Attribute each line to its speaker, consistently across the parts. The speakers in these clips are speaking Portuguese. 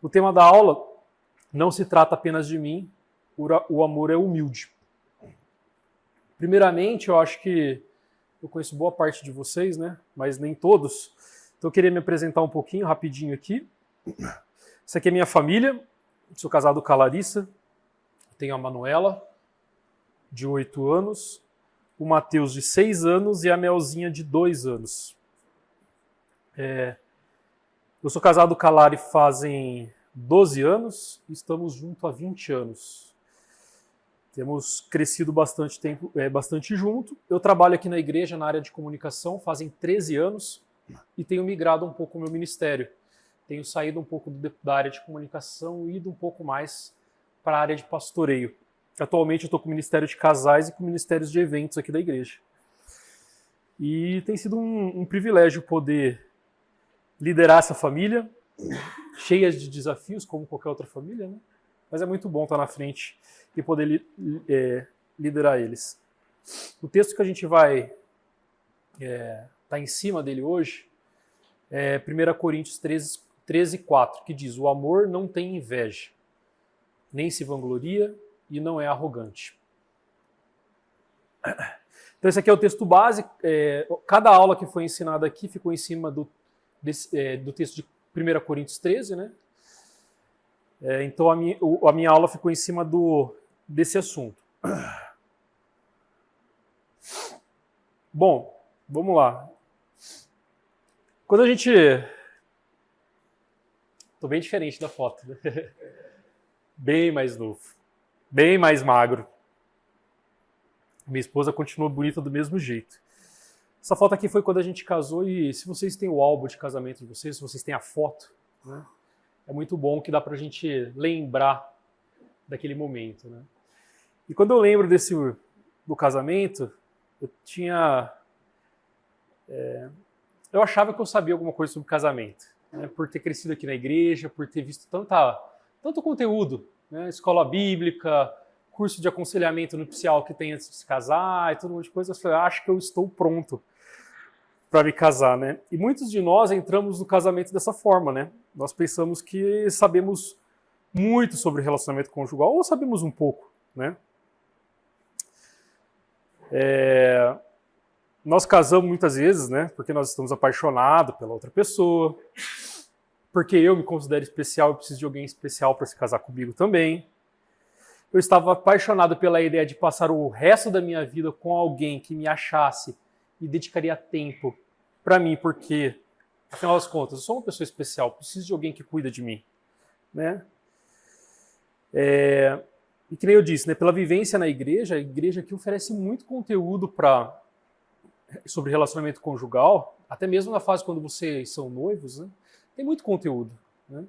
Speaker 1: O tema da aula não se trata apenas de mim, o amor é humilde. Primeiramente, eu acho que eu conheço boa parte de vocês, né? Mas nem todos. Então eu queria me apresentar um pouquinho, rapidinho aqui. Essa aqui é minha família. Sou casado com a Larissa. Tenho a Manuela, de 8 anos. O Matheus, de 6 anos. E a Melzinha, de 2 anos. Eu sou casado com a Lari fazem 12 anos. E estamos juntos há 20 anos. Temos crescido bastante tempo, bastante junto. Eu trabalho aqui na igreja, na área de comunicação, fazem 13 anos e tenho migrado um pouco o meu ministério. Tenho saído um pouco da área de comunicação e ido um pouco mais para a área de pastoreio. Atualmente eu estou com o ministério de casais e com ministérios de eventos aqui da igreja. E tem sido um privilégio poder liderar essa família, cheia de desafios, como qualquer outra família, né? Mas é muito bom estar na frente e poder liderar eles. O texto que a gente vai estar em cima dele hoje é 1 Coríntios 13, 4, que diz: o amor não tem inveja, nem se vangloria e não é arrogante. Então esse aqui é o texto base. Cada aula que foi ensinada aqui ficou em cima do texto de 1 Coríntios 13, né? Então a minha aula ficou em cima desse assunto. Bom, vamos lá. Quando a gente... Tô bem diferente da foto, né? Bem mais novo, bem mais magro. Minha esposa continua bonita do mesmo jeito. Essa foto aqui foi quando a gente casou e se vocês têm o álbum de casamento de vocês, se vocês têm a foto, né? É muito bom que dá pra gente lembrar daquele momento, né? E quando eu lembro do casamento, eu achava que eu sabia alguma coisa sobre casamento, né? Por ter crescido aqui na igreja, por ter visto tanto conteúdo, né? Escola bíblica, curso de aconselhamento nupcial que tem antes de se casar e todo um monte de coisa. Eu falei, acho que eu estou pronto para me casar, né? E muitos de nós entramos no casamento dessa forma, né? Nós pensamos que sabemos muito sobre relacionamento conjugal, ou sabemos um pouco, né? Nós casamos muitas vezes, né? Porque nós estamos apaixonados pela outra pessoa, porque eu me considero especial e preciso de alguém especial para se casar comigo também. Eu estava apaixonado pela ideia de passar o resto da minha vida com alguém que me achasse e dedicaria tempo para mim, porque, afinal das contas, eu sou uma pessoa especial, preciso de alguém que cuida de mim, né? E que nem eu disse, né, pela vivência na igreja, a igreja aqui oferece muito conteúdo sobre relacionamento conjugal, até mesmo na fase quando vocês são noivos, né? Tem muito conteúdo, né?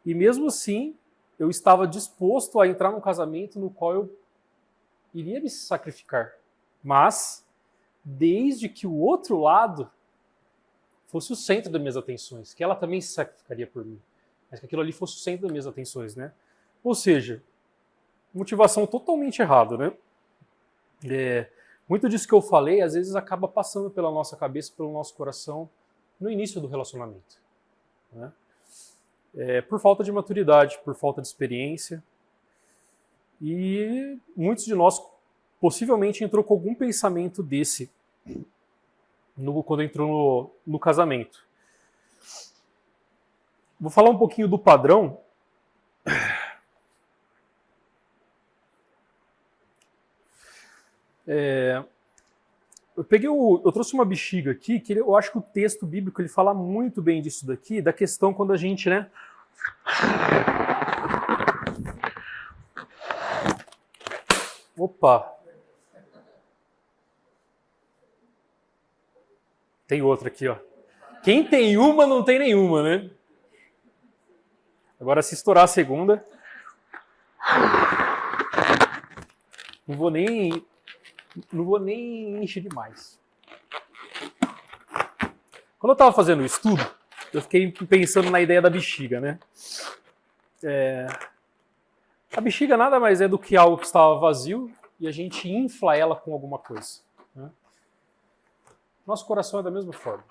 Speaker 1: E mesmo assim, eu estava disposto a entrar num casamento no qual eu iria me sacrificar, mas desde que o outro lado fosse o centro das minhas atenções, que ela também se sacrificaria por mim, mas que aquilo ali fosse o centro das minhas atenções, né? Ou seja, motivação totalmente errada, né? Muito disso que eu falei, às vezes acaba passando pela nossa cabeça, pelo nosso coração, no início do relacionamento, né? Por falta de maturidade, por falta de experiência. E muitos de nós possivelmente entrou com algum pensamento desse quando entrou no casamento. Vou falar um pouquinho do padrão. Eu trouxe uma bexiga aqui, que eu acho que o texto bíblico ele fala muito bem disso daqui, da questão quando a gente, né? Opa! Tem outra aqui, ó. Quem tem uma, não tem nenhuma, né? Agora, se estourar a segunda... Não vou nem encher demais. Quando eu estava fazendo o estudo, eu fiquei pensando na ideia da bexiga, né? A bexiga nada mais é do que algo que estava vazio e a gente infla ela com alguma coisa, né? Nosso coração é da mesma forma.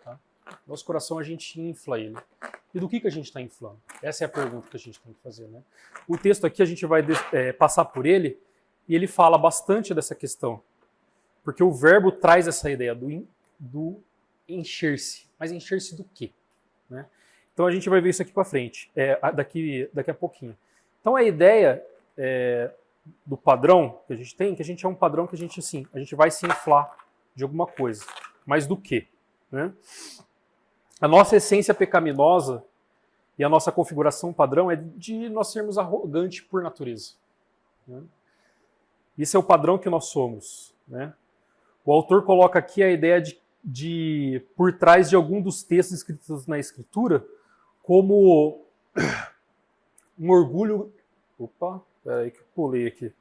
Speaker 1: Tá? Nosso coração, a gente infla ele. E do que a gente está inflando? Essa é a pergunta que a gente tem que fazer, né? O texto aqui, a gente vai passar por ele, e ele fala bastante dessa questão. Porque o verbo traz essa ideia do encher-se. Mas encher-se do quê? Né? Então a gente vai ver isso aqui para frente, daqui a pouquinho. Então a ideia do padrão que a gente tem, que a gente é um padrão que a gente vai se inflar de alguma coisa. Mas do quê? Né? A nossa essência pecaminosa e a nossa configuração padrão é de nós sermos arrogantes por natureza. Né? Esse é o padrão que nós somos. Né? O autor coloca aqui a ideia de por trás de algum dos textos escritos na Escritura, como um orgulho... Opa, peraí que eu pulei aqui.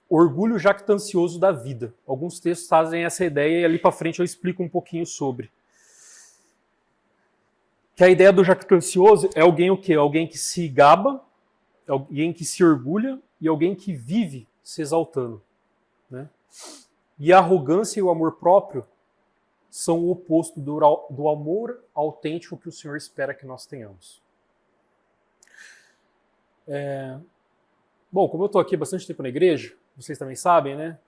Speaker 1: Orgulho jactancioso da vida. Alguns textos trazem essa ideia e ali para frente eu explico um pouquinho sobre. Que a ideia do jactancioso é alguém o quê? Alguém que se gaba, alguém que se orgulha e alguém que vive se exaltando. Né? E a arrogância e o amor próprio são o oposto do amor autêntico que o Senhor espera que nós tenhamos. Bom, como eu estou aqui há bastante tempo na igreja, vocês também sabem, né?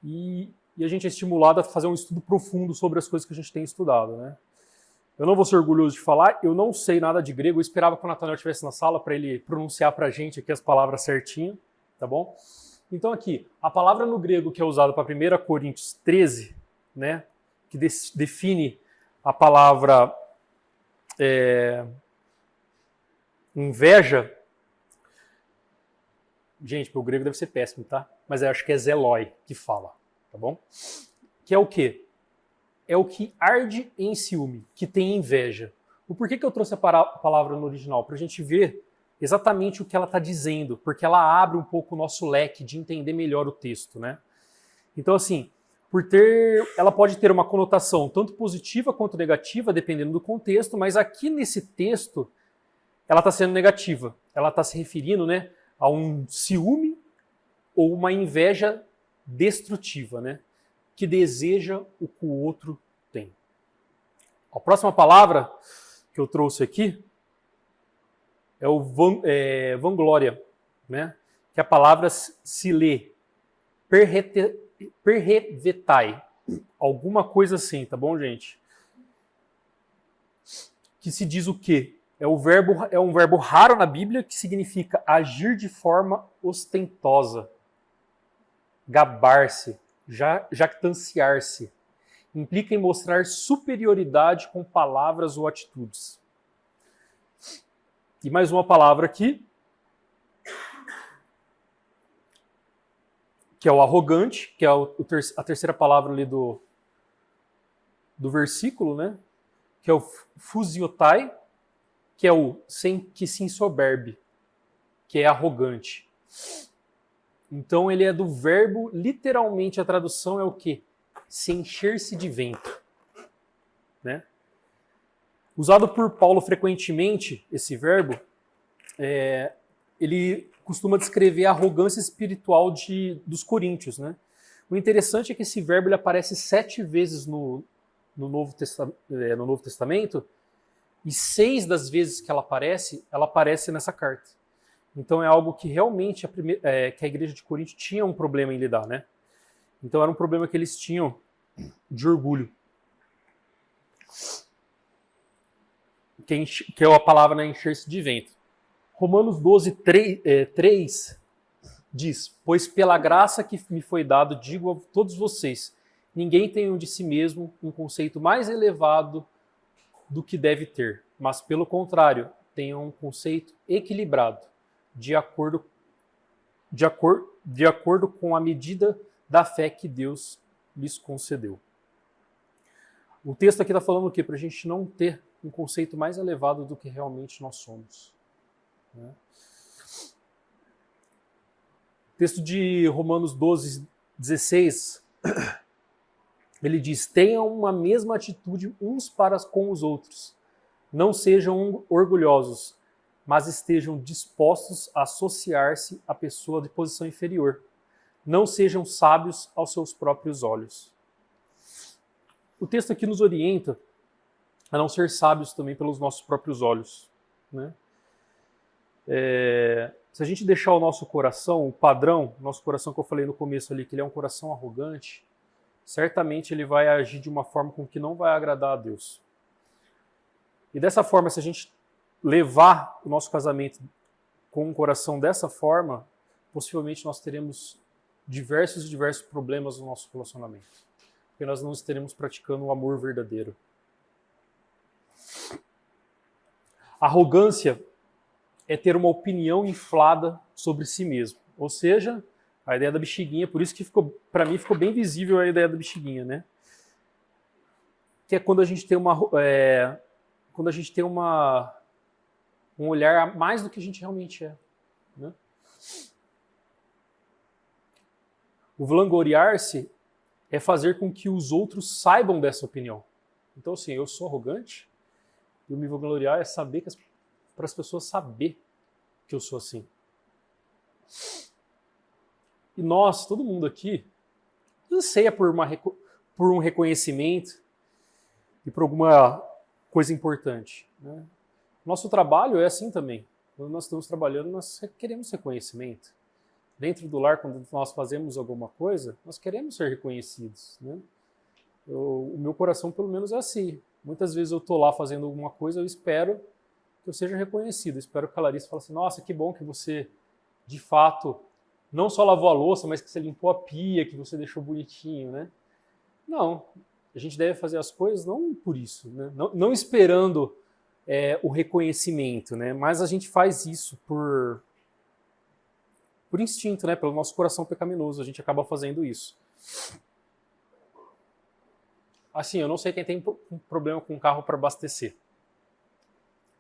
Speaker 1: E a gente é estimulado a fazer um estudo profundo sobre as coisas que a gente tem estudado, né? Eu não vou ser orgulhoso de falar, eu não sei nada de grego, eu esperava que o Nathanael estivesse na sala para ele pronunciar para a gente aqui as palavras certinho, tá bom? Então aqui, a palavra no grego que é usada para 1 Coríntios 13, né? Que define a palavra inveja. Gente, o grego deve ser péssimo, tá? Mas eu acho que é zeloi que fala, tá bom? Que é o quê? É o que arde em ciúme, que tem inveja. O porquê que eu trouxe a palavra no original? Para a gente ver exatamente o que ela está dizendo, porque ela abre um pouco o nosso leque de entender melhor o texto, né? Então, assim, ela pode ter uma conotação tanto positiva quanto negativa, dependendo do contexto, mas aqui nesse texto, ela está sendo negativa. Ela está se referindo, né, a um ciúme ou uma inveja destrutiva, né? Que deseja o que o outro tem. A próxima palavra que eu trouxe aqui é o vanglória, né? Que a palavra se lê perrevetai, alguma coisa assim, tá bom, gente? Que se diz o quê? É um verbo raro na Bíblia que significa agir de forma ostentosa, gabar-se, jactanciar-se. Implica em mostrar superioridade com palavras ou atitudes. E mais uma palavra aqui, que é o arrogante, que é a terceira palavra ali do versículo, né? Que é o fusiotai, que é o que se ensoberbe, que é arrogante. Então ele é do verbo, literalmente a tradução é o quê? Se encher-se de vento. Né? Usado por Paulo frequentemente, esse verbo, ele costuma descrever a arrogância espiritual dos coríntios. Né? O interessante é que esse verbo ele aparece 7 vezes no Novo Testamento, e 6 das vezes que ela aparece nessa carta. Então é algo que realmente que a igreja de Corinto tinha um problema em lidar, né? Então era um problema que eles tinham de orgulho. Que é a palavra, né, encher-se de vento. Romanos 12, 3 diz: pois pela graça que me foi dado, digo a todos vocês, ninguém tem de si mesmo um conceito mais elevado do que deve ter, mas pelo contrário, tenham um conceito equilibrado, de acordo com a medida da fé que Deus lhes concedeu. O texto aqui está falando o quê? Para a gente não ter um conceito mais elevado do que realmente nós somos. Né? Texto de Romanos 12, 16, ele diz: tenham uma mesma atitude uns para com os outros. Não sejam orgulhosos, mas estejam dispostos a associar-se à pessoa de posição inferior. Não sejam sábios aos seus próprios olhos. O texto aqui nos orienta a não ser sábios também pelos nossos próprios olhos, né? Se a gente deixar o nosso coração, o padrão, nosso coração que eu falei no começo ali, que ele é um coração arrogante, certamente ele vai agir de uma forma com que não vai agradar a Deus. E dessa forma, se a gente levar o nosso casamento com um coração dessa forma, possivelmente nós teremos diversos problemas no nosso relacionamento. Porque nós não estaremos praticando o amor verdadeiro. Arrogância é ter uma opinião inflada sobre si mesmo. Ou seja, a ideia da bexiguinha, por isso que para mim ficou bem visível a ideia da bexiguinha, né? Que é quando a gente tem um olhar a mais do que a gente realmente é, né? O vangloriar-se é fazer com que os outros saibam dessa opinião. Então, assim, eu sou arrogante, e o me vangloriar é saber para as pessoas saber que eu sou assim. E nós, todo mundo aqui, anseia por um reconhecimento e por alguma coisa importante, né? Nosso trabalho é assim também. Quando nós estamos trabalhando, nós queremos reconhecimento. Dentro do lar, quando nós fazemos alguma coisa, nós queremos ser reconhecidos, né? O meu coração, pelo menos, é assim. Muitas vezes eu estou lá fazendo alguma coisa, eu espero que eu seja reconhecido. Eu espero que a Larissa fale assim, nossa, que bom que você, de fato, não só lavou a louça, mas que você limpou a pia, que você deixou bonitinho, né? Não, a gente deve fazer as coisas não por isso, né? Não esperando o reconhecimento, né? Mas a gente faz isso por instinto, né? Pelo nosso coração pecaminoso, a gente acaba fazendo isso. Assim, eu não sei quem tem um problema com o carro para abastecer.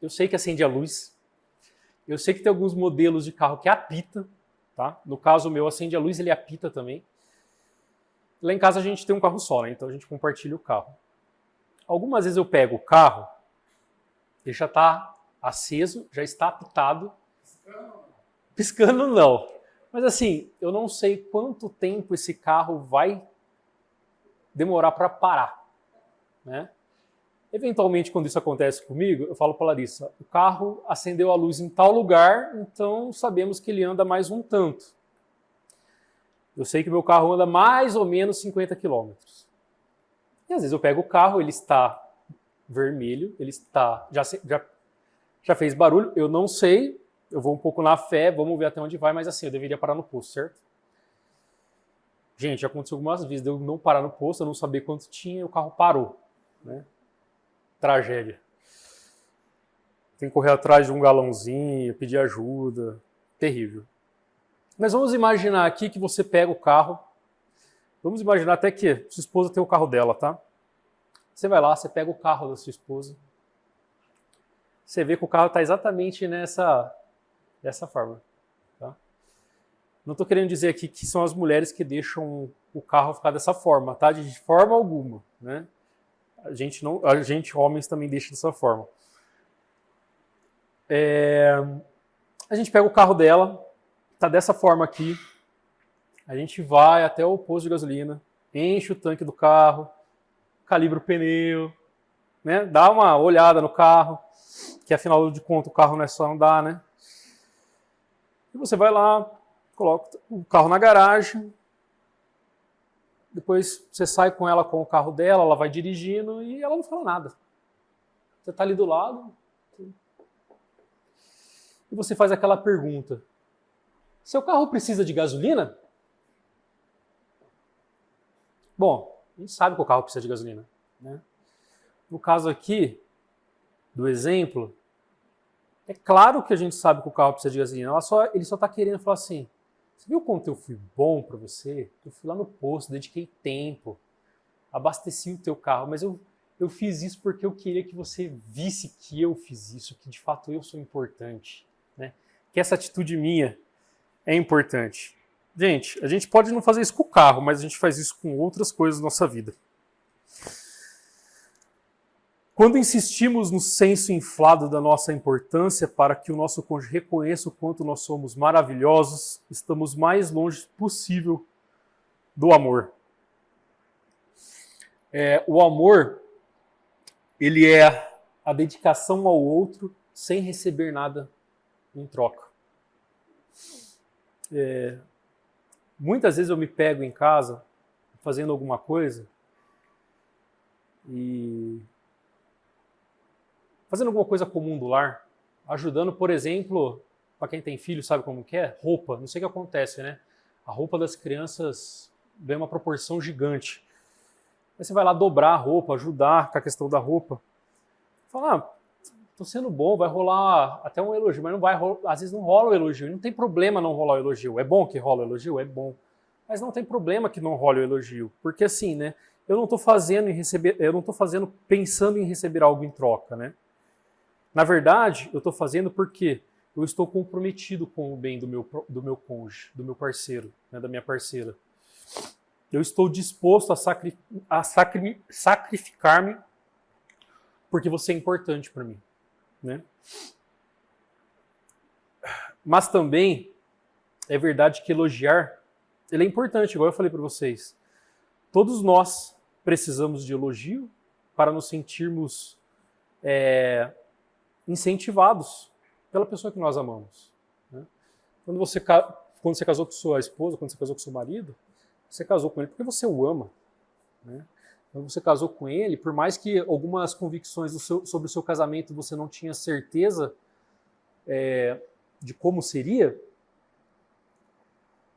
Speaker 1: Eu sei que acende a luz. Eu sei que tem alguns modelos de carro que apita, tá? No caso o meu acende a luz, ele apita também. Lá em casa a gente tem um carro só, né? Então a gente compartilha o carro. Algumas vezes eu pego o carro, ele já está aceso, já está apitado. Piscando não. Mas assim, eu não sei quanto tempo esse carro vai demorar para parar, né? Eventualmente, quando isso acontece comigo, eu falo para a Larissa, o carro acendeu a luz em tal lugar, então sabemos que ele anda mais um tanto. Eu sei que meu carro anda mais ou menos 50 km. E às vezes eu pego o carro, ele está vermelho, ele está já fez barulho, eu não sei, eu vou um pouco na fé, vamos ver até onde vai, mas assim, eu deveria parar no posto, certo? Gente, já aconteceu algumas vezes de eu não parar no posto, eu não saber quanto tinha e o carro parou, né? Tragédia. Tem que correr atrás de um galãozinho, pedir ajuda, terrível. Mas vamos imaginar aqui que você pega o carro, vamos imaginar até que sua esposa tem o carro dela, tá? Você vai lá, você pega o carro da sua esposa, você vê que o carro está exatamente dessa forma. Tá? Não estou querendo dizer aqui que são as mulheres que deixam o carro ficar dessa forma, tá? De forma alguma, né? A gente homens também deixa dessa forma. A gente pega o carro dela, tá dessa forma aqui, a gente vai até o posto de gasolina, enche o tanque do carro, calibra o pneu, né? Dá uma olhada no carro, que afinal de contas o carro não é só andar, né? E você vai lá, coloca o carro na garagem, depois você sai com ela com o carro dela, ela vai dirigindo e ela não fala nada. Você está ali do lado e você faz aquela pergunta: seu carro precisa de gasolina? Bom, a gente sabe que o carro precisa de gasolina, né? No caso aqui, do exemplo, é claro que a gente sabe que o carro precisa de gasolina, ele só está querendo falar assim: você viu quanto eu fui bom para você? Eu fui lá no posto, dediquei tempo, abasteci o teu carro, mas eu fiz isso porque eu queria que você visse que eu fiz isso, que de fato eu sou importante, né? Que essa atitude minha é importante. Gente, a gente pode não fazer isso com o carro, mas a gente faz isso com outras coisas na nossa vida. Quando insistimos no senso inflado da nossa importância para que o nosso cônjuge reconheça o quanto nós somos maravilhosos, estamos mais longe possível do amor. O amor, ele é a dedicação ao outro sem receber nada em troca. Muitas vezes eu me pego em casa fazendo alguma coisa e fazendo alguma coisa comum do lar, ajudando, por exemplo, para quem tem filho sabe como que é, roupa. Não sei o que acontece, né? A roupa das crianças ganha uma proporção gigante. Aí você vai lá dobrar a roupa, ajudar com a questão da roupa. Fala, tô sendo bom, vai rolar até um elogio, mas não vai rolar, às vezes não rola o elogio, e não tem problema não rolar o elogio. É bom que rola o elogio? É bom. Mas não tem problema que não role o elogio, porque assim, né, eu não tô fazendo pensando em receber algo em troca, né? Na verdade, eu tô fazendo porque eu estou comprometido com o bem do meu cônjuge, do meu parceiro, né, da minha parceira. Eu estou disposto a sacrificar-me porque você é importante para mim, né? Mas também é verdade que elogiar, ele é importante, igual eu falei para vocês. Todos nós precisamos de elogio para nos sentirmos incentivados pela pessoa que nós amamos, né? Quando você casou com sua esposa, quando você casou com seu marido, você casou com ele porque você o ama, né? Quando você casou com ele, por mais que algumas convicções sobre o seu casamento você não tinha certeza de como seria,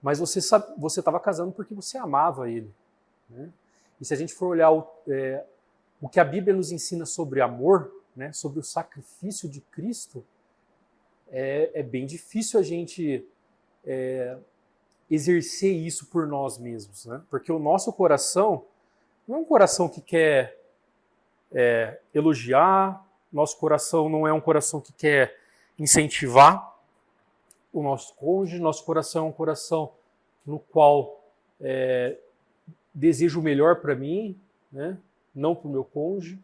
Speaker 1: mas você estava casando porque você amava ele, né? E se a gente for olhar o que a Bíblia nos ensina sobre amor, né, sobre o sacrifício de Cristo, é bem difícil a gente exercer isso por nós mesmos, né? Porque o nosso coração não é um coração que quer elogiar, nosso coração não é um coração que quer incentivar o nosso cônjuge, nosso coração é um coração no qual desejo o melhor para mim, né? Não para o meu cônjuge.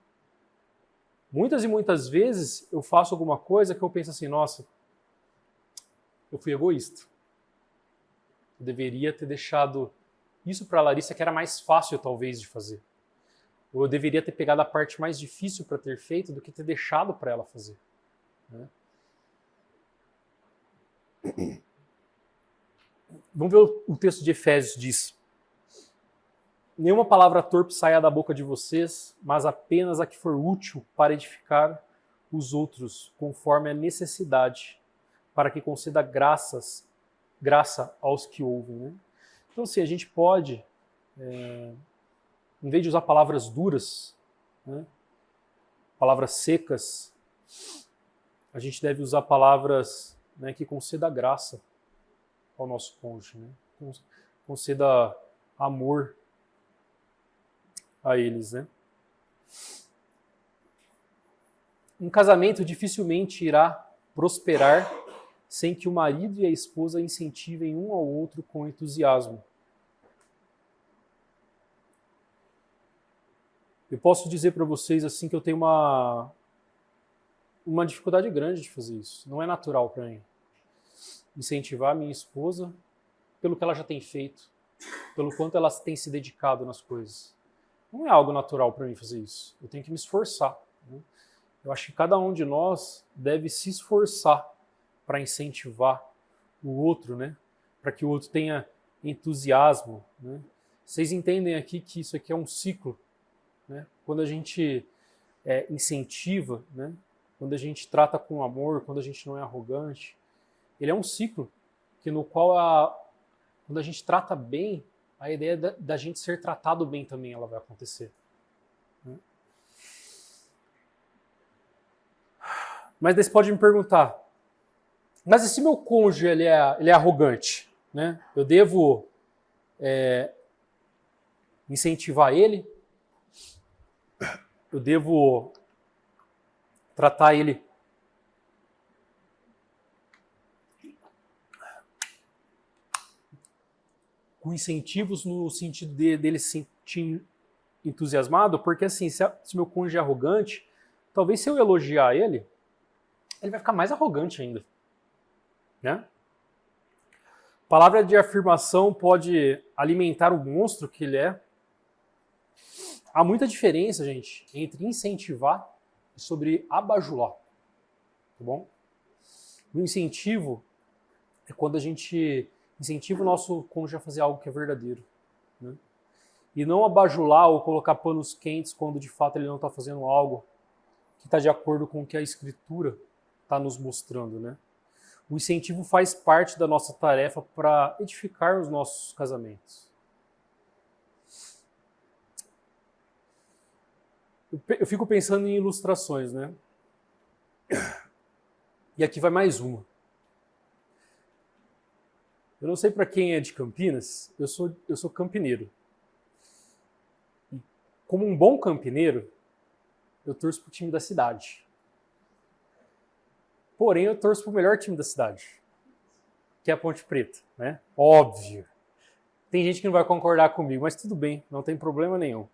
Speaker 1: Muitas e muitas vezes eu faço alguma coisa que eu penso assim, nossa, eu fui egoísta. Eu deveria ter deixado isso para a Larissa, que era mais fácil talvez de fazer. Ou eu deveria ter pegado a parte mais difícil para ter feito do que ter deixado para ela fazer, né? Vamos ver o texto de Efésios diz: nenhuma palavra torpe saia da boca de vocês, mas apenas a que for útil para edificar os outros, conforme a necessidade, para que conceda graça aos que ouvem, né? Então, assim, a gente pode, em vez de usar palavras duras, né, palavras secas, a gente deve usar palavras, né, que conceda graça ao nosso cônjuge, né? Conceda amor a eles, né? Um casamento dificilmente irá prosperar sem que o marido e a esposa incentivem um ao outro com entusiasmo. Eu posso dizer para vocês assim que eu tenho uma dificuldade grande de fazer isso. Não é natural para mim incentivar a minha esposa pelo que ela já tem feito, pelo quanto ela tem se dedicado nas coisas. Não é algo natural para mim fazer isso. Eu tenho que me esforçar, né? Eu acho que cada um de nós deve se esforçar para incentivar o outro, né? Para que o outro tenha entusiasmo, né? Vocês entendem aqui que isso aqui é um ciclo, né? Quando a gente incentiva, né? Quando a gente trata com amor, quando a gente não é arrogante, ele é um ciclo que no qual quando a gente trata bem, a ideia da gente ser tratado bem também ela vai acontecer, né? Mas daí você pode me perguntar, mas e se meu cônjuge ele é arrogante, né? Eu devo incentivar ele? Eu devo tratar ele com incentivos no sentido dele se sentir entusiasmado? Porque assim, se meu cônjuge é arrogante, talvez se eu elogiar ele vai ficar mais arrogante ainda, né? Palavra de afirmação pode alimentar o monstro que ele é. Há muita diferença, gente, entre incentivar e sobre abajular, tá bom? O incentivo é quando a gente incentiva o nosso cônjuge a fazer algo que é verdadeiro, né? E não abajular ou colocar panos quentes quando de fato ele não está fazendo algo que está de acordo com o que a Escritura está nos mostrando, né? O incentivo faz parte da nossa tarefa para edificar os nossos casamentos. Eu fico pensando em ilustrações, né? E aqui vai mais uma. Eu não sei para quem é de Campinas, eu sou campineiro. E como um bom campineiro, eu torço pro time da cidade. Porém, eu torço pro melhor time da cidade, que é a Ponte Preta, né? Óbvio. Tem gente que não vai concordar comigo, mas tudo bem, não tem problema nenhum. O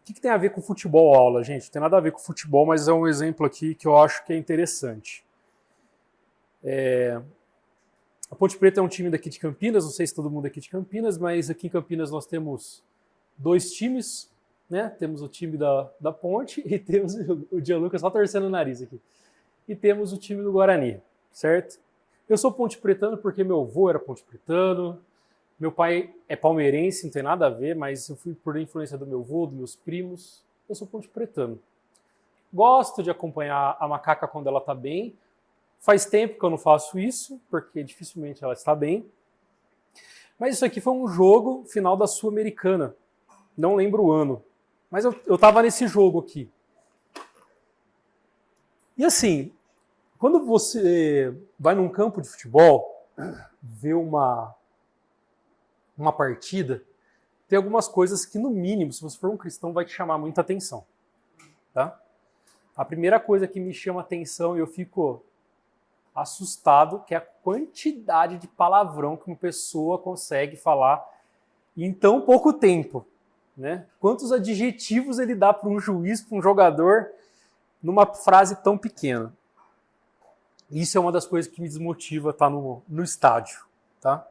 Speaker 1: que tem a ver com futebol, aula, gente? Não tem nada a ver com futebol, mas é um exemplo aqui que eu acho que é interessante. A Ponte Preta é um time daqui de Campinas, não sei se todo mundo é aqui de Campinas, mas aqui em Campinas nós temos 2 times, né? Temos o time da Ponte e temos o Gianluca só torcendo o nariz aqui. E temos o time do Guarani, certo? Eu sou ponte pretano porque meu avô era ponte pretano, meu pai é palmeirense, não tem nada a ver, mas eu fui por influência do meu avô, dos meus primos, eu sou ponte pretano. Gosto de acompanhar a macaca quando ela está bem. Faz tempo que eu não faço isso, porque dificilmente ela está bem. Mas isso aqui foi um jogo final da Sul-Americana. Não lembro o ano. Mas eu estava nesse jogo aqui. E assim, quando você vai num campo de futebol, vê uma partida, tem algumas coisas que, no mínimo, se você for um cristão, vai te chamar muita atenção. Tá? A primeira coisa que me chama atenção e eu fico assustado, que é a quantidade de palavrão que uma pessoa consegue falar em tão pouco tempo, né? Quantos adjetivos ele dá para um juiz, para um jogador, numa frase tão pequena. Isso é uma das coisas que me desmotiva estar no estádio, tá?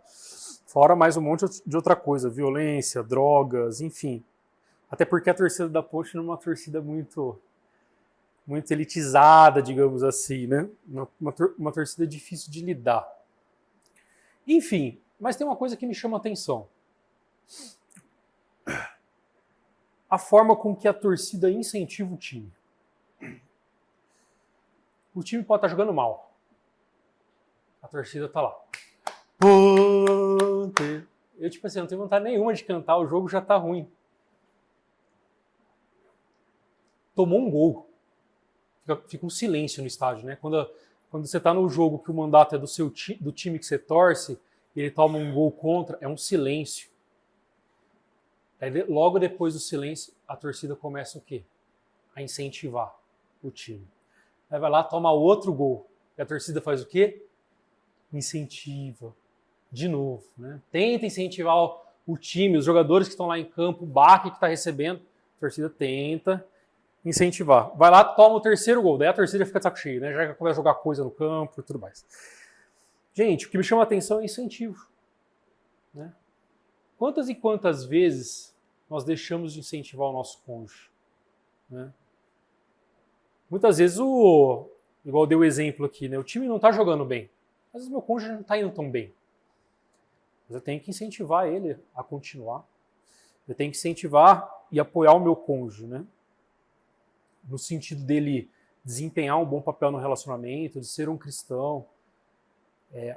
Speaker 1: Fora mais um monte de outra coisa, violência, drogas, enfim. Até porque a torcida da Ponte não é uma torcida muito elitizada, digamos assim, né? Uma torcida difícil de lidar. Enfim, mas tem uma coisa que me chama a atenção. A forma com que a torcida incentiva o time. O time pode estar jogando mal. A torcida tá lá. Eu, tipo assim, não tenho vontade nenhuma de cantar, o jogo já tá ruim. Tomou um gol. Fica um silêncio no estádio, né? Quando você tá no jogo que o mandato é do time que você torce, e ele toma um gol contra, é um silêncio. Aí, logo depois do silêncio, a torcida começa o quê? A incentivar o time. Aí vai lá, toma outro gol. E a torcida faz o quê? Incentiva. De novo, né? Tenta incentivar o time, os jogadores que estão lá em campo, o baque que está recebendo. A torcida tenta incentivar. Vai lá, toma o terceiro gol. Daí a torcida fica de saco cheio, né? Já começa a jogar coisa no campo e tudo mais. Gente, o que me chama a atenção é incentivo, né? Quantas e quantas vezes nós deixamos de incentivar o nosso cônjuge, né? Muitas vezes, igual deu o exemplo aqui, né? O time não está jogando bem. Às vezes meu cônjuge não está indo tão bem. Mas eu tenho que incentivar ele a continuar. Eu tenho que incentivar e apoiar o meu cônjuge, né? No sentido dele desempenhar um bom papel no relacionamento, de ser um cristão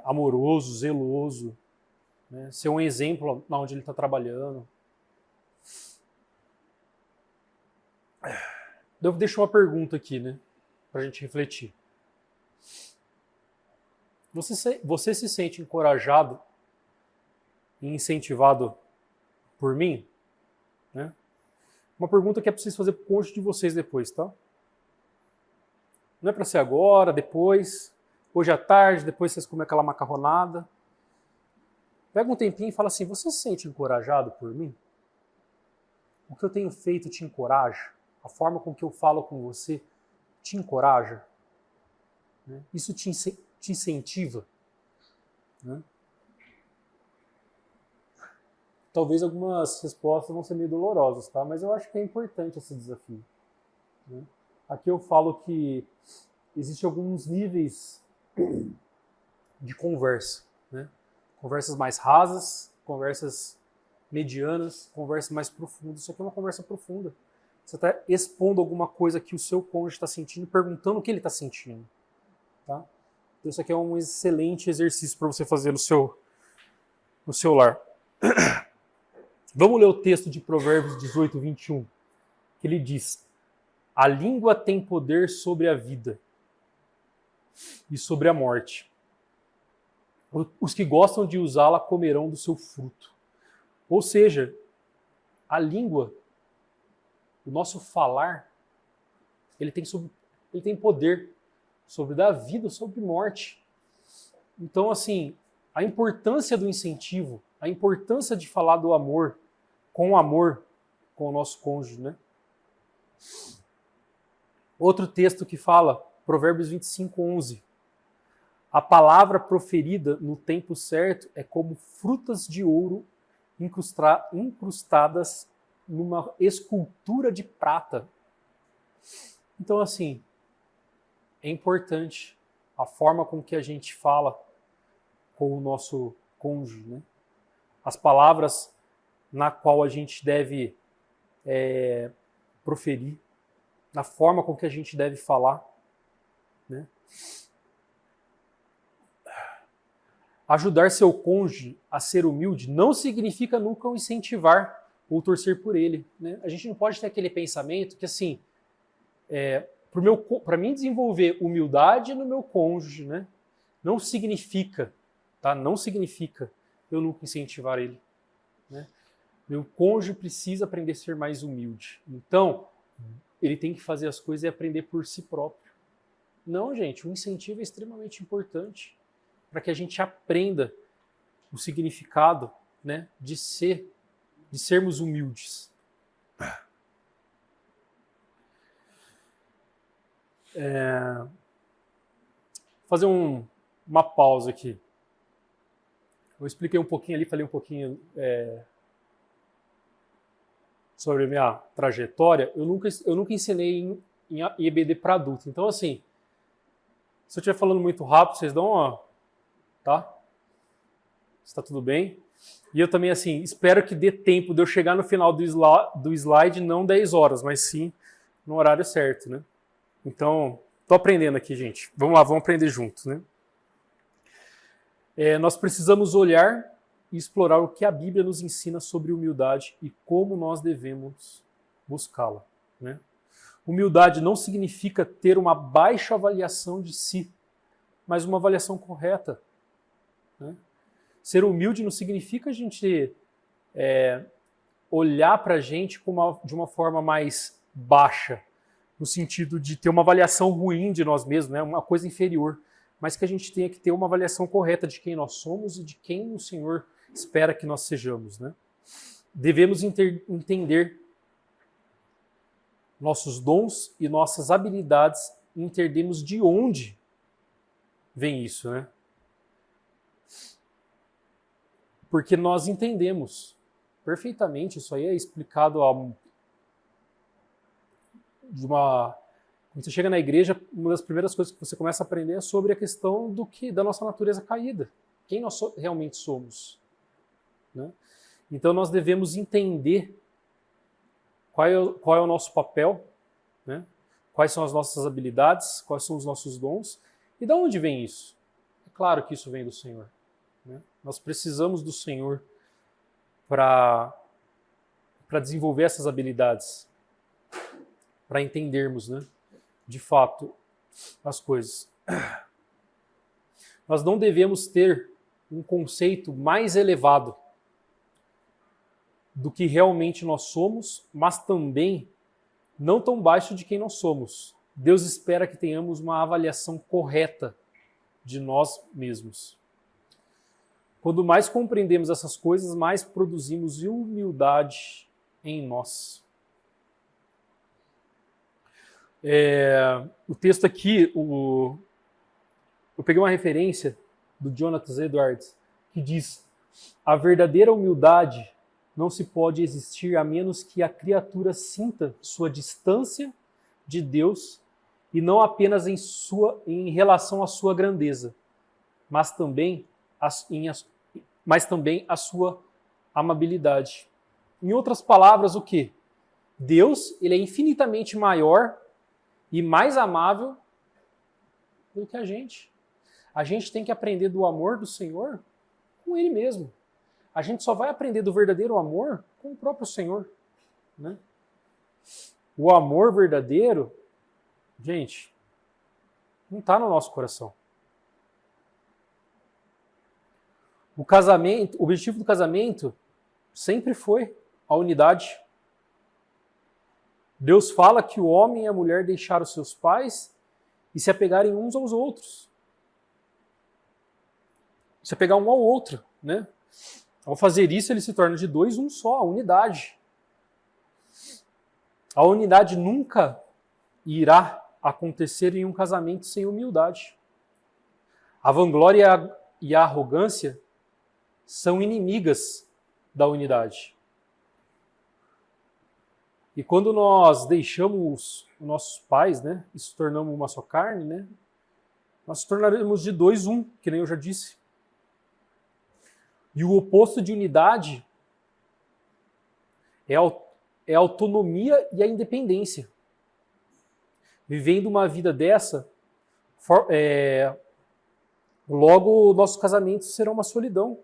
Speaker 1: amoroso, zeloso, né? Ser um exemplo na onde ele está trabalhando. Eu deixo uma pergunta aqui, né? Para a gente refletir. Você se sente encorajado e incentivado por mim? Né? Uma pergunta que é preciso fazer para o cônjuge de vocês depois, tá? Não é para ser agora, depois, hoje à tarde, depois vocês comem aquela macarronada. Pega um tempinho e fala assim, você se sente encorajado por mim? O que eu tenho feito te encoraja? A forma com que eu falo com você te encoraja? Isso te incentiva? né? Talvez algumas respostas vão ser meio dolorosas, tá? Mas eu acho que é importante esse desafio, né? Aqui eu falo que existem alguns níveis de conversa, né? Conversas mais rasas, conversas medianas, conversas mais profundas. Isso aqui é uma conversa profunda. Você está expondo alguma coisa que o seu cônjuge está sentindo, perguntando o que ele está sentindo, tá? Então isso aqui é um excelente exercício para você fazer no seu lar. Vamos ler o texto de Provérbios 18, 21, que ele diz: a língua tem poder sobre a vida e sobre a morte. Os que gostam de usá-la comerão do seu fruto. Ou seja, a língua, o nosso falar, ele tem poder sobre a vida, sobre a morte. Então, assim, a importância do incentivo, a importância de falar do amor com o nosso cônjuge, né? Outro texto que fala, Provérbios 25, 11. A palavra proferida no tempo certo é como frutas de ouro incrustadas numa escultura de prata. Então, assim, é importante a forma com que a gente fala com o nosso cônjuge, né? As palavras na qual a gente deve proferir, na forma com que a gente deve falar, né? Ajudar seu cônjuge a ser humilde não significa nunca o incentivar ou torcer por ele, né? A gente não pode ter aquele pensamento que, assim, para mim desenvolver humildade no meu cônjuge, né, não significa, tá? Não significa eu nunca incentivar ele, né? Meu cônjuge precisa aprender a ser mais humilde. Então, ele tem que fazer as coisas e aprender por si próprio. Não, gente, o incentivo é extremamente importante para que a gente aprenda o significado, né, de sermos humildes. Fazer uma pausa aqui. Eu expliquei um pouquinho ali, falei um pouquinho sobre a minha trajetória. Eu nunca ensinei em EBD para adulto. Então, assim, se eu estiver falando muito rápido, vocês dão uma... Tá? Está tudo bem? E eu também, assim, espero que dê tempo de eu chegar no final do slide, não 10 horas, mas sim no horário certo, né? Então, tô aprendendo aqui, gente. Vamos lá, vamos aprender juntos, né? Nós precisamos olhar e explorar o que a Bíblia nos ensina sobre humildade e como nós devemos buscá-la, né? Humildade não significa ter uma baixa avaliação de si, mas uma avaliação correta, né? Ser humilde não significa a gente olhar para a gente de uma forma mais baixa, no sentido de ter uma avaliação ruim de nós mesmos, né? Uma coisa inferior, mas que a gente tenha que ter uma avaliação correta de quem nós somos e de quem o Senhor espera que nós sejamos, né? Devemos entender nossos dons e nossas habilidades e entendermos de onde vem isso, né? Porque nós entendemos perfeitamente, isso aí é explicado quando você chega na igreja, uma das primeiras coisas que você começa a aprender é sobre a questão da nossa natureza caída, quem nós realmente somos, né? Então nós devemos entender qual é o nosso papel, né? Quais são as nossas habilidades, quais são os nossos dons e de onde vem isso? É claro que isso vem do Senhor, né? Nós precisamos do Senhor para desenvolver essas habilidades, para entendermos, né, de fato as coisas. Nós não devemos ter um conceito mais elevado do que realmente nós somos, mas também não tão baixo de quem nós somos. Deus espera que tenhamos uma avaliação correta de nós mesmos. Quando mais compreendemos essas coisas, mais produzimos humildade em nós. O texto aqui, eu peguei uma referência do Jonathan Edwards, que diz: a verdadeira humildade não se pode existir a menos que a criatura sinta sua distância de Deus, e não apenas em relação à sua grandeza, mas também a sua amabilidade. Em outras palavras, o quê? Deus, ele é infinitamente maior e mais amável do que a gente. A gente tem que aprender do amor do Senhor com Ele mesmo. A gente só vai aprender do verdadeiro amor com o próprio Senhor, né? O amor verdadeiro, gente, não está no nosso coração. O objetivo do casamento sempre foi a unidade. Deus fala que o homem e a mulher deixaram seus pais e se apegarem uns aos outros. Se apegar um ao outro, né? Ao fazer isso, ele se torna de dois um só, a unidade. A unidade nunca irá acontecer em um casamento sem humildade. A vanglória e a arrogância são inimigas da unidade. E quando nós deixamos os nossos pais, né, e se tornamos uma só carne, né, nós se tornaremos de dois um, que nem eu já disse. E o oposto de unidade é a autonomia e a independência. Vivendo uma vida dessa, logo nossos casamentos serão uma solidão.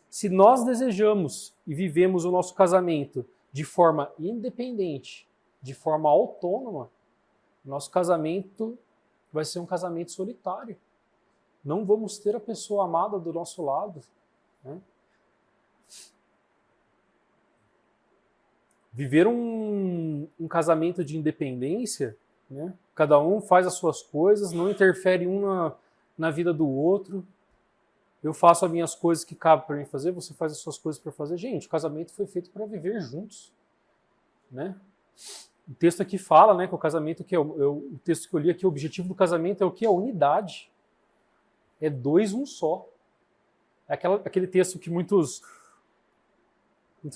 Speaker 1: Se nós desejamos e vivemos o nosso casamento de forma independente, de forma autônoma, nosso casamento vai ser um casamento solitário. Não vamos ter a pessoa amada do nosso lado, né? Viver um casamento de independência, né? Cada um faz as suas coisas, não interfere um na vida do outro. Eu faço as minhas coisas que cabem para mim fazer, você faz as suas coisas para fazer. Gente, o casamento foi feito para viver juntos, né? O texto aqui fala, né, que o casamento, o texto que eu li aqui, o objetivo do casamento é o quê? A unidade. É dois, um só. É aquele texto que muitos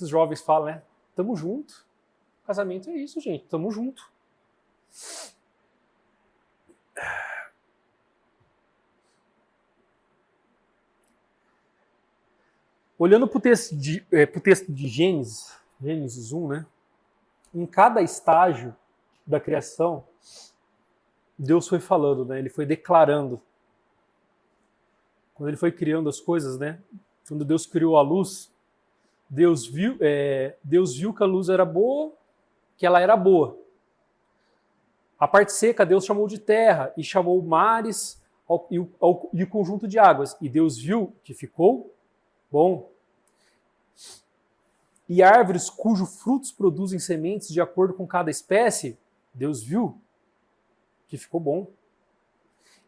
Speaker 1: jovens falam, né? Tamo junto. Casamento é isso, gente. Tamo junto. Olhando para o texto de Gênesis 1, né? Em cada estágio da criação, Deus foi falando, né? Ele foi declarando. Quando ele foi criando as coisas, né? Quando Deus criou a luz, Deus viu que a luz era boa, que ela era boa. A parte seca Deus chamou de terra e chamou mares e o conjunto de águas. E Deus viu que ficou bom. E árvores cujos frutos produzem sementes de acordo com cada espécie, Deus viu que ficou bom.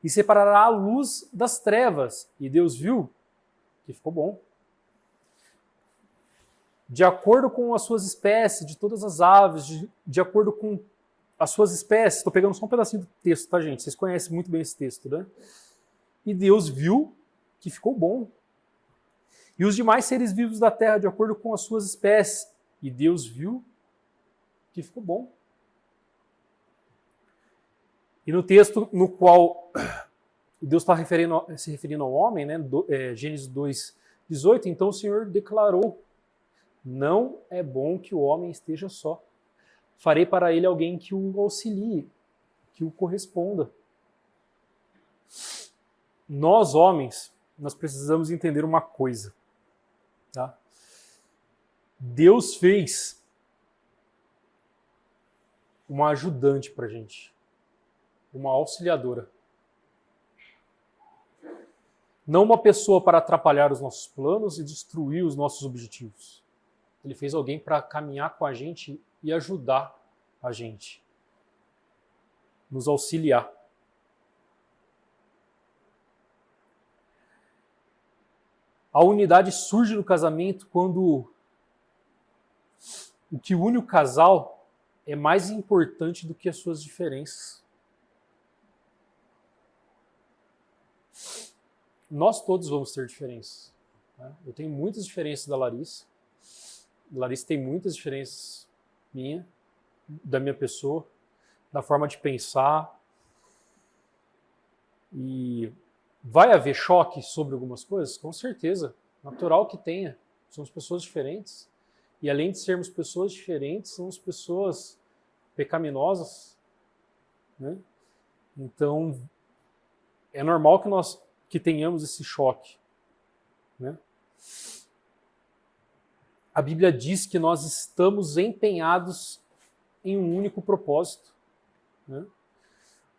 Speaker 1: E separará a luz das trevas, e Deus viu que ficou bom. De acordo com as suas espécies, de todas as aves, de acordo com as suas espécies, estou pegando só um pedacinho do texto, tá, gente? Vocês conhecem muito bem esse texto, né? E Deus viu que ficou bom. E os demais seres vivos da terra, de acordo com as suas espécies. E Deus viu que ficou bom. E no texto no qual Deus está se referindo ao homem, né, Gênesis 2:18, então o Senhor declarou: não é bom que o homem esteja só. Farei para ele alguém que o auxilie, que o corresponda. Nós, homens, nós precisamos entender uma coisa. Tá? Deus fez uma ajudante para a gente, uma auxiliadora. Não uma pessoa para atrapalhar os nossos planos e destruir os nossos objetivos. Ele fez alguém para caminhar com a gente e ajudar a gente, nos auxiliar. A unidade surge no casamento quando o que une o casal é mais importante do que as suas diferenças. nós todos vamos ter diferenças. Né? Eu tenho muitas diferenças da Larissa. A Larissa tem muitas diferenças da minha pessoa, da forma de pensar. E vai haver choque sobre algumas coisas? Com certeza. Natural que tenha. Somos pessoas diferentes. E além de sermos pessoas diferentes, somos pessoas pecaminosas. Né? Então, é normal que tenhamos esse choque. Né? A Bíblia diz que nós estamos empenhados em um único propósito. Né?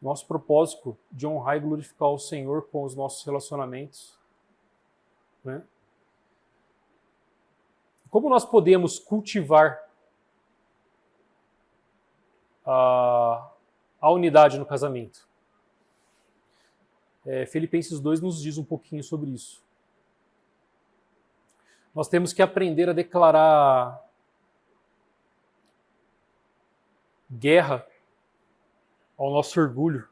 Speaker 1: Nosso propósito de honrar e glorificar o Senhor com os nossos relacionamentos. Né? Como nós podemos cultivar a unidade no casamento? Filipenses 2 nos diz um pouquinho sobre isso. Nós temos que aprender a declarar guerra ao nosso orgulho,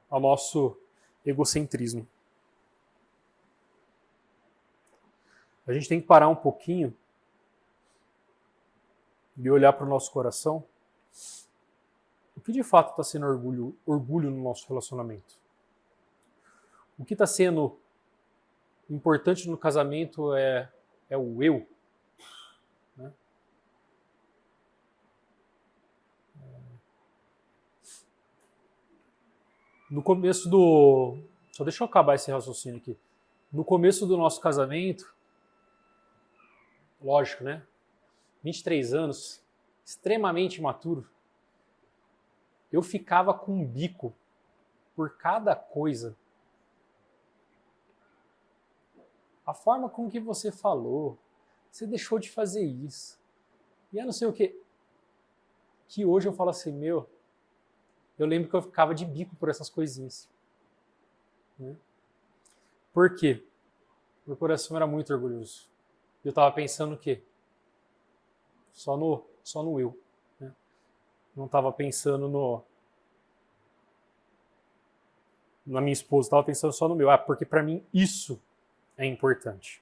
Speaker 1: ao nosso egocentrismo. A gente tem que parar um pouquinho e olhar para o nosso coração. O que de fato está sendo orgulho no nosso relacionamento? O que está sendo importante no casamento é o eu. Né? No começo Só deixa eu acabar esse raciocínio aqui. No começo do nosso casamento, lógico, né? 23 anos, extremamente imaturo, eu ficava com um bico por cada coisa. A forma com que você falou, você deixou de fazer isso. E eu não sei o quê. Que hoje eu falo assim, eu lembro que eu ficava de bico por essas coisinhas. Né? Por quê? Meu coração era muito orgulhoso. Eu estava pensando o quê? Só no eu. Né? Não estava pensando na minha esposa, estava pensando só no meu. Porque para mim isso é importante.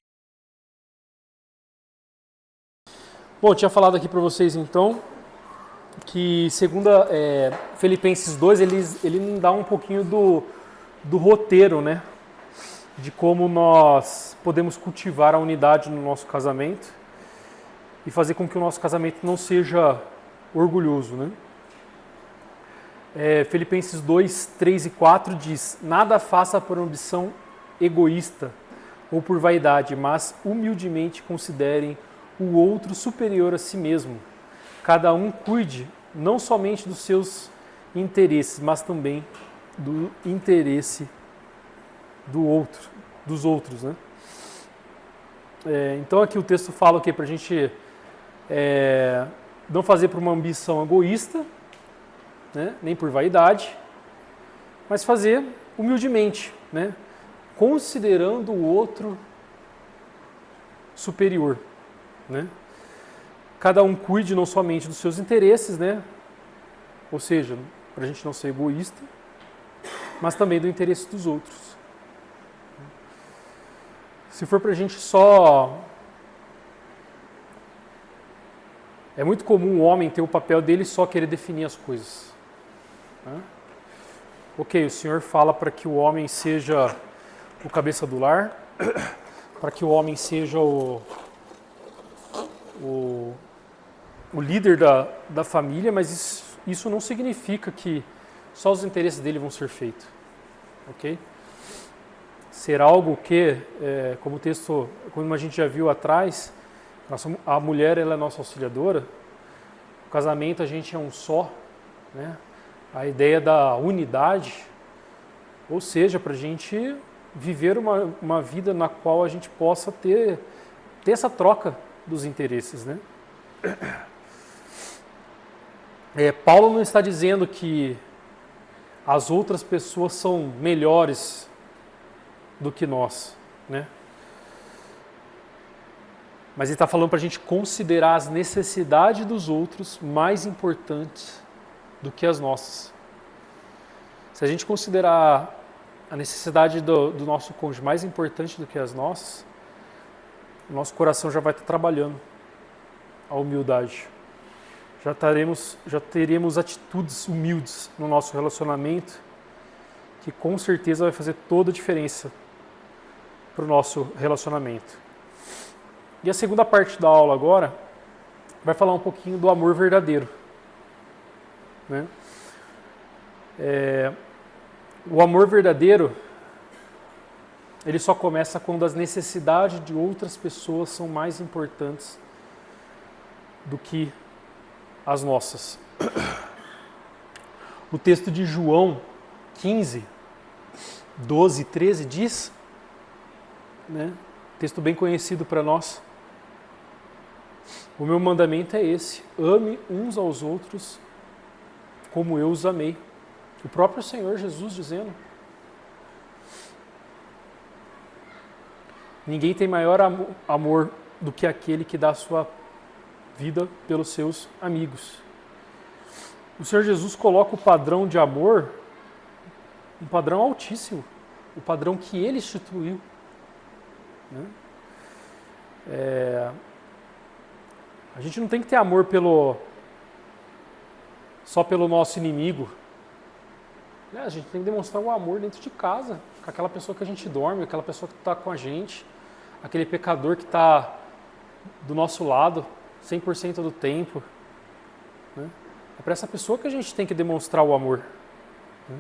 Speaker 1: Bom, eu tinha falado aqui para vocês então que segundo Filipenses 2, ele nos dá um pouquinho do roteiro, né? De como nós podemos cultivar a unidade no nosso casamento e fazer com que o nosso casamento não seja orgulhoso, né? Filipenses 2, 3 e 4 diz: nada faça por ambição egoísta ou por vaidade, mas humildemente considerem o outro superior a si mesmo. Cada um cuide não somente dos seus interesses, mas também do interesse dos outros. Né? Então aqui o texto fala o quê? Para a gente não fazer por uma ambição egoísta, né? Nem por vaidade, mas fazer humildemente, né? Considerando o outro superior. Né? Cada um cuide não somente dos seus interesses, né? Ou seja, para a gente não ser egoísta, mas também do interesse dos outros. Se for para a gente só... É muito comum o homem ter o papel dele só querer definir as coisas. Né? Ok, o Senhor fala para que o homem seja o cabeça do lar, para que o homem seja o líder da família, mas isso não significa que só os interesses dele vão ser feitos. Ok? Ser algo que, como a gente já viu atrás, a mulher ela é nossa auxiliadora, o casamento a gente é um só, né? A ideia da unidade, ou seja, para a gente viver uma vida na qual a gente possa ter essa troca dos interesses, né? Paulo não está dizendo que as outras pessoas são melhores do que nós, né? Mas ele está falando para a gente considerar as necessidades dos outros mais importantes do que as nossas. Se a gente considerar a necessidade do nosso cônjuge mais importante do que as nossas, o nosso coração já vai estar trabalhando a humildade. Já teremos atitudes humildes no nosso relacionamento, que com certeza vai fazer toda a diferença para o nosso relacionamento. E a segunda parte da aula agora vai falar um pouquinho do amor verdadeiro, né? O amor verdadeiro, ele só começa quando as necessidades de outras pessoas são mais importantes do que as nossas. O texto de João 15, 12 e 13 diz, né, texto bem conhecido para nós: o meu mandamento é esse, ame uns aos outros como eu os amei. O próprio Senhor Jesus dizendo. Ninguém tem maior amor do que aquele que dá a sua vida pelos seus amigos. O Senhor Jesus coloca o padrão de amor, um padrão altíssimo, o padrão que Ele instituiu, né? A gente não tem que ter amor só pelo nosso inimigo. A gente tem que demonstrar o amor dentro de casa, com aquela pessoa que a gente dorme, aquela pessoa que está com a gente, aquele pecador que está do nosso lado 100% do tempo, né? É para essa pessoa que a gente tem que demonstrar o amor, né?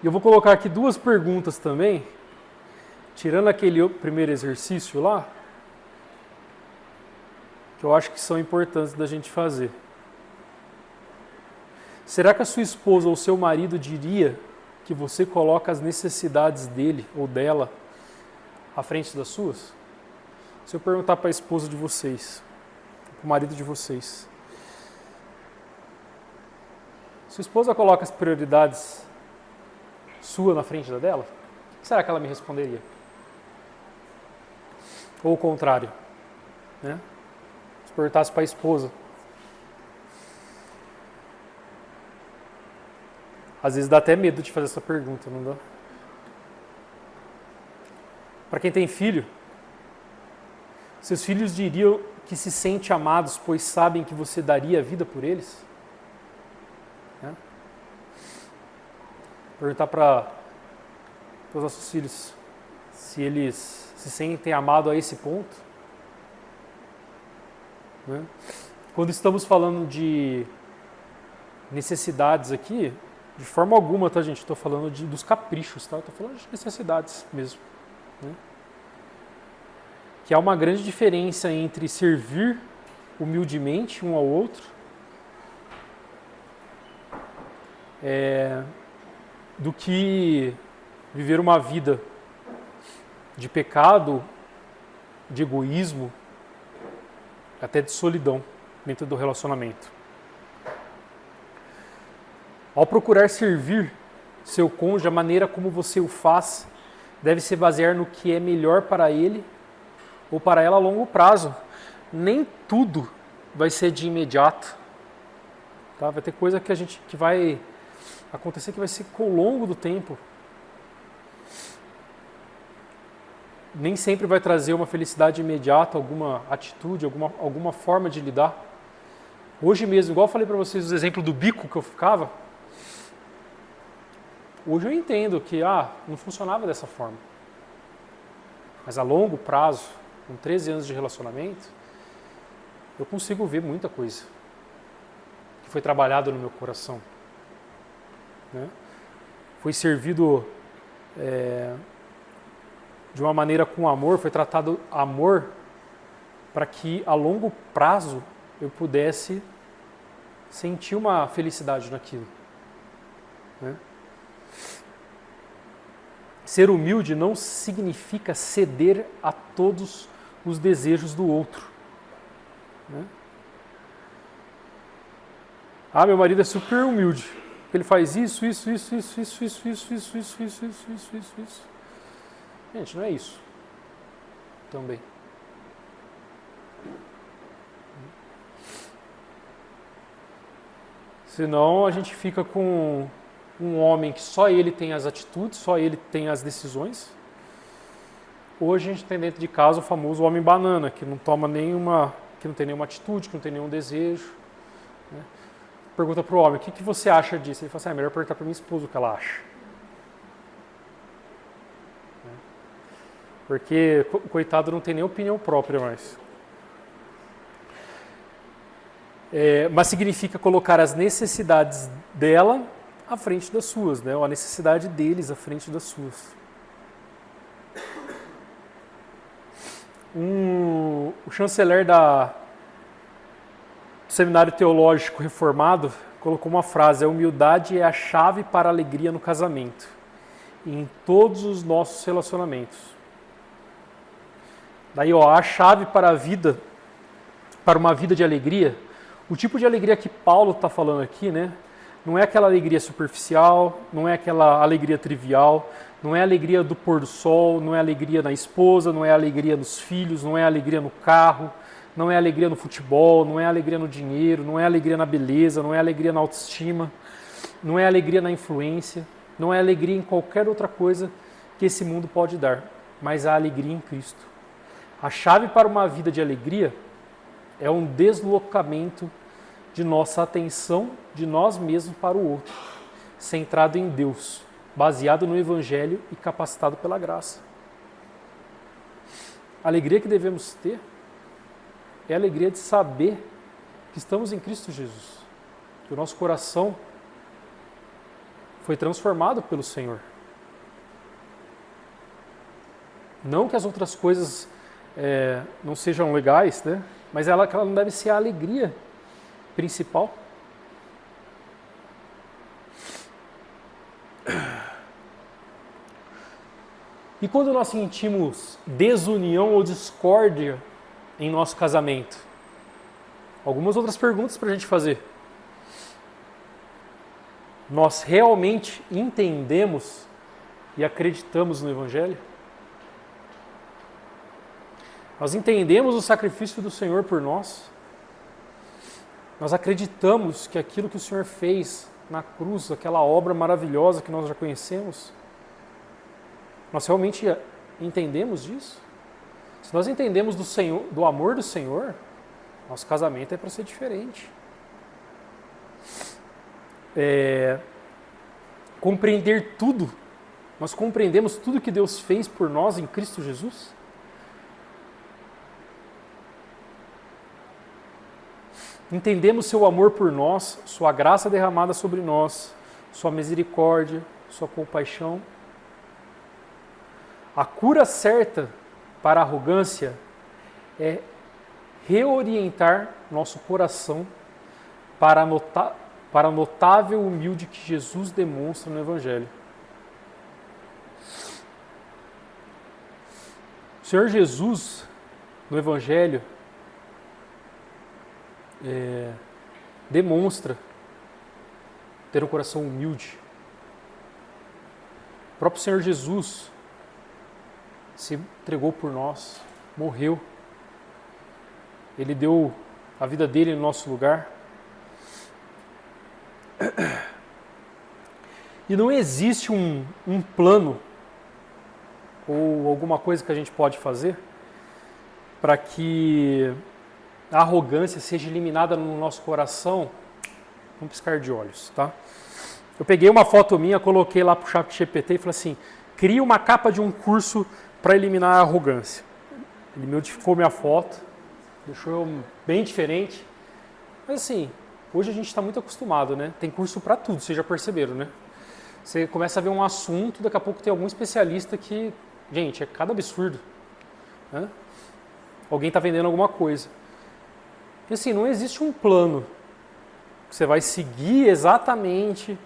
Speaker 1: E eu vou colocar aqui duas perguntas também, tirando aquele primeiro exercício lá, que eu acho que são importantes da gente fazer. Será que a sua esposa ou seu marido diria que você coloca as necessidades dele ou dela à frente das suas? Se eu perguntar para a esposa de vocês, para o marido de vocês, sua esposa coloca as prioridades sua na frente da dela? O que será que ela me responderia? Ou o contrário, né? Se perguntasse para a esposa, às vezes dá até medo de fazer essa pergunta, não dá? Para quem tem filho, seus filhos diriam que se sentem amados, pois sabem que você daria a vida por eles? Né? Perguntar para os nossos filhos se eles se sentem amados a esse ponto. Né? Quando estamos falando de necessidades aqui, de forma alguma, tá, gente? Estou falando dos caprichos, tá? Estou falando de necessidades mesmo, né? Que há uma grande diferença entre servir humildemente um ao outro do que viver uma vida de pecado, de egoísmo, até de solidão dentro do relacionamento. Ao procurar servir seu cônjuge, a maneira como você o faz deve se basear no que é melhor para ele ou para ela a longo prazo. Nem tudo vai ser de imediato. Tá? Vai ter coisa que vai acontecer que vai ser ao longo do tempo. Nem sempre vai trazer uma felicidade imediata, alguma atitude, alguma forma de lidar. Hoje mesmo, igual eu falei para vocês, o exemplo do bico que eu ficava, hoje eu entendo que não funcionava dessa forma. Mas a longo prazo, com 13 anos de relacionamento, eu consigo ver muita coisa que foi trabalhada no meu coração, né? Foi servido de uma maneira com amor, foi tratado amor para que a longo prazo eu pudesse sentir uma felicidade naquilo, né? Ser humilde não significa ceder a todos os desejos do outro, né? Meu marido é super humilde, ele faz isso. Gente, não é isso também. Senão a gente fica com um homem que só ele tem as atitudes, só ele tem as decisões. Hoje a gente tem dentro de casa o famoso homem banana, que não toma nenhuma, que não tem nenhuma atitude, que não tem nenhum desejo. Né? Pergunta para o homem, o que você acha disso? Ele fala assim, é melhor perguntar para minha esposa o que ela acha. Porque o coitado não tem nem opinião própria mais. Mas significa colocar as necessidades dela à frente das suas, né? Ou a necessidade deles à frente das suas. O chanceler do Seminário Teológico Reformado colocou uma frase: a humildade é a chave para a alegria no casamento e em todos os nossos relacionamentos. Daí, a chave para a vida, para uma vida de alegria, o tipo de alegria que Paulo está falando aqui, né? Não é aquela alegria superficial, não é aquela alegria trivial, não é a alegria do pôr do sol, não é a alegria na esposa, não é a alegria nos filhos, não é a alegria no carro, não é a alegria no futebol, não é a alegria no dinheiro, não é a alegria na beleza, não é a alegria na autoestima, não é a alegria na influência, não é a alegria em qualquer outra coisa que esse mundo pode dar, mas a alegria em Cristo. A chave para uma vida de alegria é um deslocamento de nossa atenção de nós mesmos para o outro, centrado em Deus, baseado no Evangelho e capacitado pela graça. A alegria que devemos ter é a alegria de saber que estamos em Cristo Jesus, que o nosso coração foi transformado pelo Senhor. Não que as outras coisas não sejam legais, né? Mas ela não deve ser a alegria principal. E quando nós sentimos desunião ou discórdia em nosso casamento? Algumas outras perguntas para a gente fazer. Nós realmente entendemos e acreditamos no Evangelho? Nós entendemos o sacrifício do Senhor por nós? Nós acreditamos que aquilo que o Senhor fez na cruz, aquela obra maravilhosa que nós já conhecemos, nós realmente entendemos disso? Se nós entendemos do Senhor, do amor do Senhor, nosso casamento é para ser diferente. Compreender tudo, nós compreendemos tudo que Deus fez por nós em Cristo Jesus? Entendemos seu amor por nós, sua graça derramada sobre nós, sua misericórdia, sua compaixão. A cura certa para a arrogância é reorientar nosso coração para a notável humilde que Jesus demonstra no Evangelho. O Senhor Jesus, no Evangelho, demonstra ter um coração humilde. O próprio Senhor Jesus se entregou por nós, morreu. Ele deu a vida dele no nosso lugar. E não existe um plano ou alguma coisa que a gente pode fazer para que a arrogância seja eliminada no nosso coração num piscar de olhos, tá? Eu peguei uma foto minha, coloquei lá pro ChatGPT e falei assim: cria uma capa de um curso para eliminar a arrogância. Ele modificou minha foto, deixou eu bem diferente. Mas assim, hoje a gente está muito acostumado, né? Tem curso para tudo, vocês já perceberam, né? Você começa a ver um assunto, daqui a pouco tem algum especialista que, gente, é cada absurdo, né? Alguém está vendendo alguma coisa. E assim, não existe um plano que você vai seguir exatamente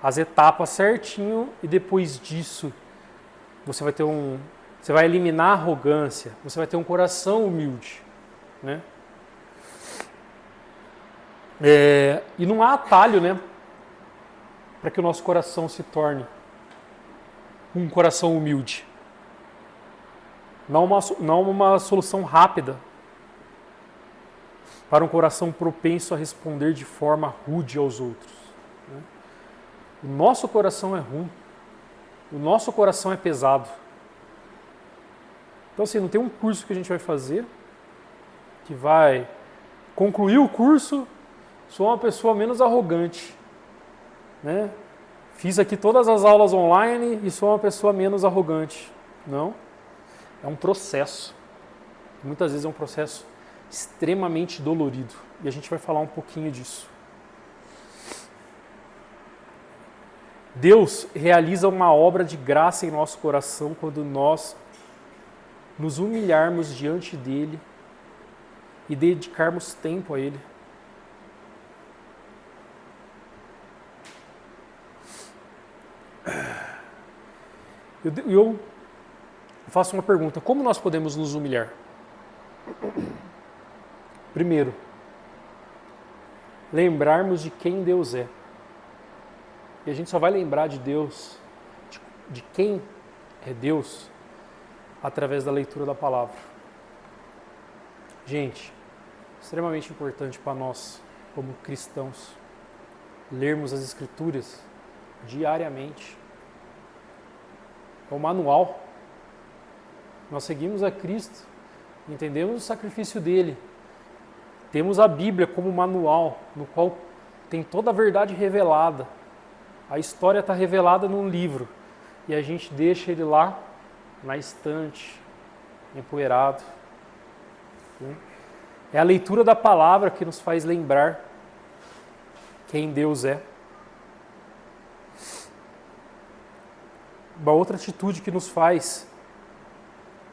Speaker 1: as etapas certinho e depois disso você vai eliminar a arrogância, você vai ter um coração humilde, né? E não há atalho, né, para que o nosso coração se torne um coração humilde. Não uma solução rápida para um coração propenso a responder de forma rude aos outros, né? O nosso coração é ruim. O nosso coração é pesado. Então, assim, não tem um curso que a gente vai fazer que vai concluir o curso, sou uma pessoa menos arrogante, né? Fiz aqui todas as aulas online e sou uma pessoa menos arrogante. Não. É um processo. Muitas vezes é um processo extremamente dolorido. E a gente vai falar um pouquinho disso. Deus realiza uma obra de graça em nosso coração quando nós nos humilharmos diante dele e dedicarmos tempo a ele. Eu faço uma pergunta: como nós podemos nos humilhar? Primeiro, lembrarmos de quem Deus é. E a gente só vai lembrar de Deus, de quem é Deus, através da leitura da palavra. Gente, extremamente importante para nós, como cristãos, lermos as Escrituras diariamente. É o manual. Nós seguimos a Cristo, entendemos o sacrifício dele. Temos a Bíblia como manual, no qual tem toda a verdade revelada. A história está revelada num livro e a gente deixa ele lá na estante, empoeirado. É a leitura da palavra que nos faz lembrar quem Deus é. Uma outra atitude que nos faz,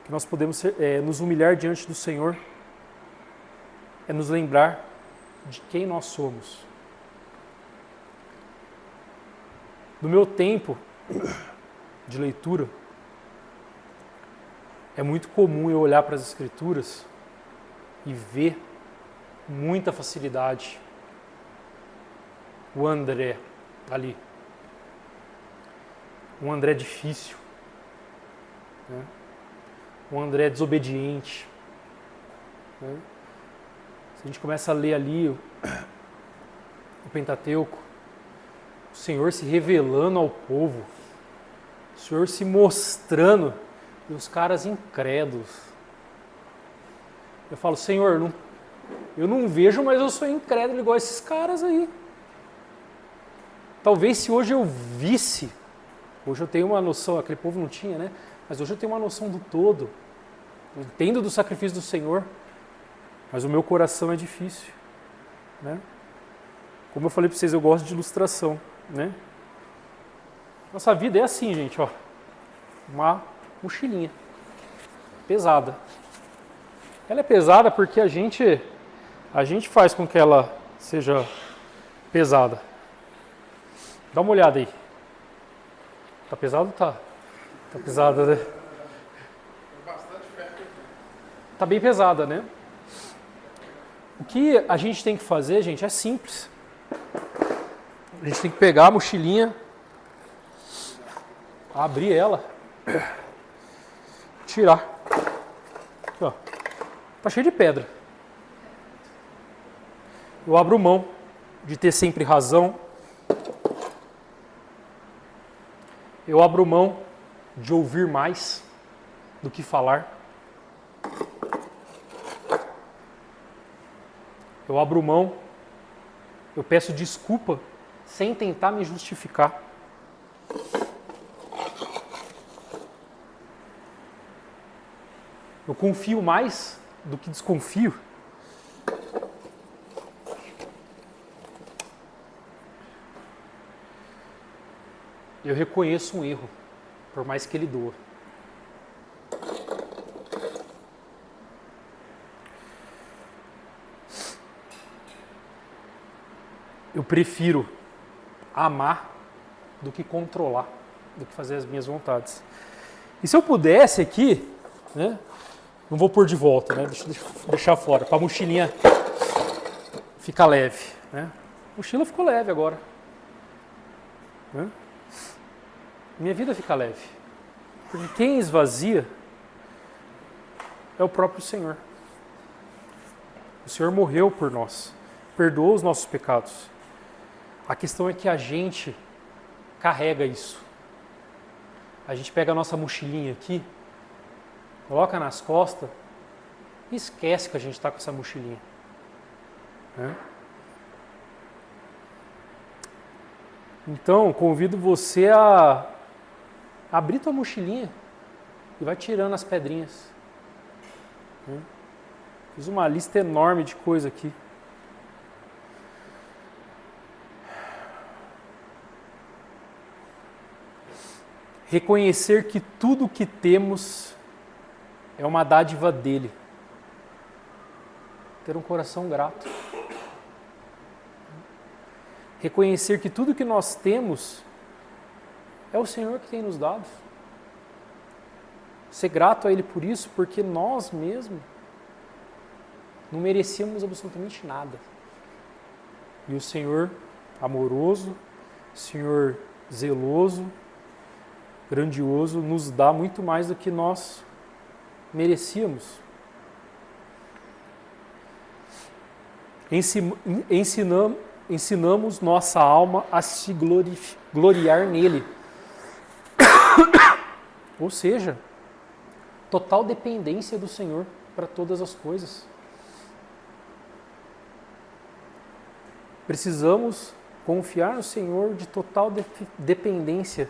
Speaker 1: que nós podemos nos humilhar diante do Senhor, é nos lembrar de quem nós somos. No meu tempo de leitura, é muito comum eu olhar para as Escrituras e ver muita facilidade o André ali. Um André difícil, né? Um André desobediente. Né? Se a gente começa a ler ali o Pentateuco, o Senhor se revelando ao povo, o Senhor se mostrando e os caras incrédulos. Eu falo: Senhor, eu não vejo, mas eu sou incrédulo igual esses caras aí. Talvez se hoje eu visse, hoje eu tenho uma noção, aquele povo não tinha, né? Mas hoje eu tenho uma noção do todo. Eu entendo do sacrifício do Senhor, mas o meu coração é difícil, né? Como eu falei para vocês, eu gosto de ilustração, né? Nossa vida é assim, gente, ó. Uma mochilinha pesada. Ela é pesada porque a gente faz com que ela seja pesada. Dá uma olhada aí. Tá pesado? Tá. Tá pesada, né? Tá bem pesada, né? O que a gente tem que fazer, gente, é simples. A gente tem que pegar a mochilinha, abrir ela, tirar. Aqui, ó. Tá cheio de pedra. Eu abro mão de ter sempre razão. Eu abro mão de ouvir mais do que falar. Eu abro mão, eu peço desculpa sem tentar me justificar. Eu confio mais do que desconfio. Eu reconheço um erro, por mais que ele doa. Eu prefiro amar do que controlar, do que fazer as minhas vontades. E se eu pudesse aqui, né, não vou pôr de volta, né, deixar fora, para a mochilinha ficar leve. Né? A mochila ficou leve agora. Né? Minha vida fica leve. Porque quem esvazia é o próprio Senhor. O Senhor morreu por nós, perdoou os nossos pecados. A questão é que a gente carrega isso. A gente pega a nossa mochilinha aqui, coloca nas costas e esquece que a gente está com essa mochilinha. Né? Então, convido você a abrir tua mochilinha e vai tirando as pedrinhas. Né? Fiz uma lista enorme de coisa aqui. Reconhecer que tudo que temos é uma dádiva dele. Ter um coração grato. Reconhecer que tudo que nós temos é o Senhor que tem nos dado. Ser grato a Ele por isso, porque nós mesmos não merecíamos absolutamente nada. E o Senhor amoroso, Senhor zeloso, grandioso, nos dá muito mais do que nós merecíamos. Ensinamos nossa alma a se gloriar nele. Ou seja, total dependência do Senhor para todas as coisas. Precisamos confiar no Senhor de total dependência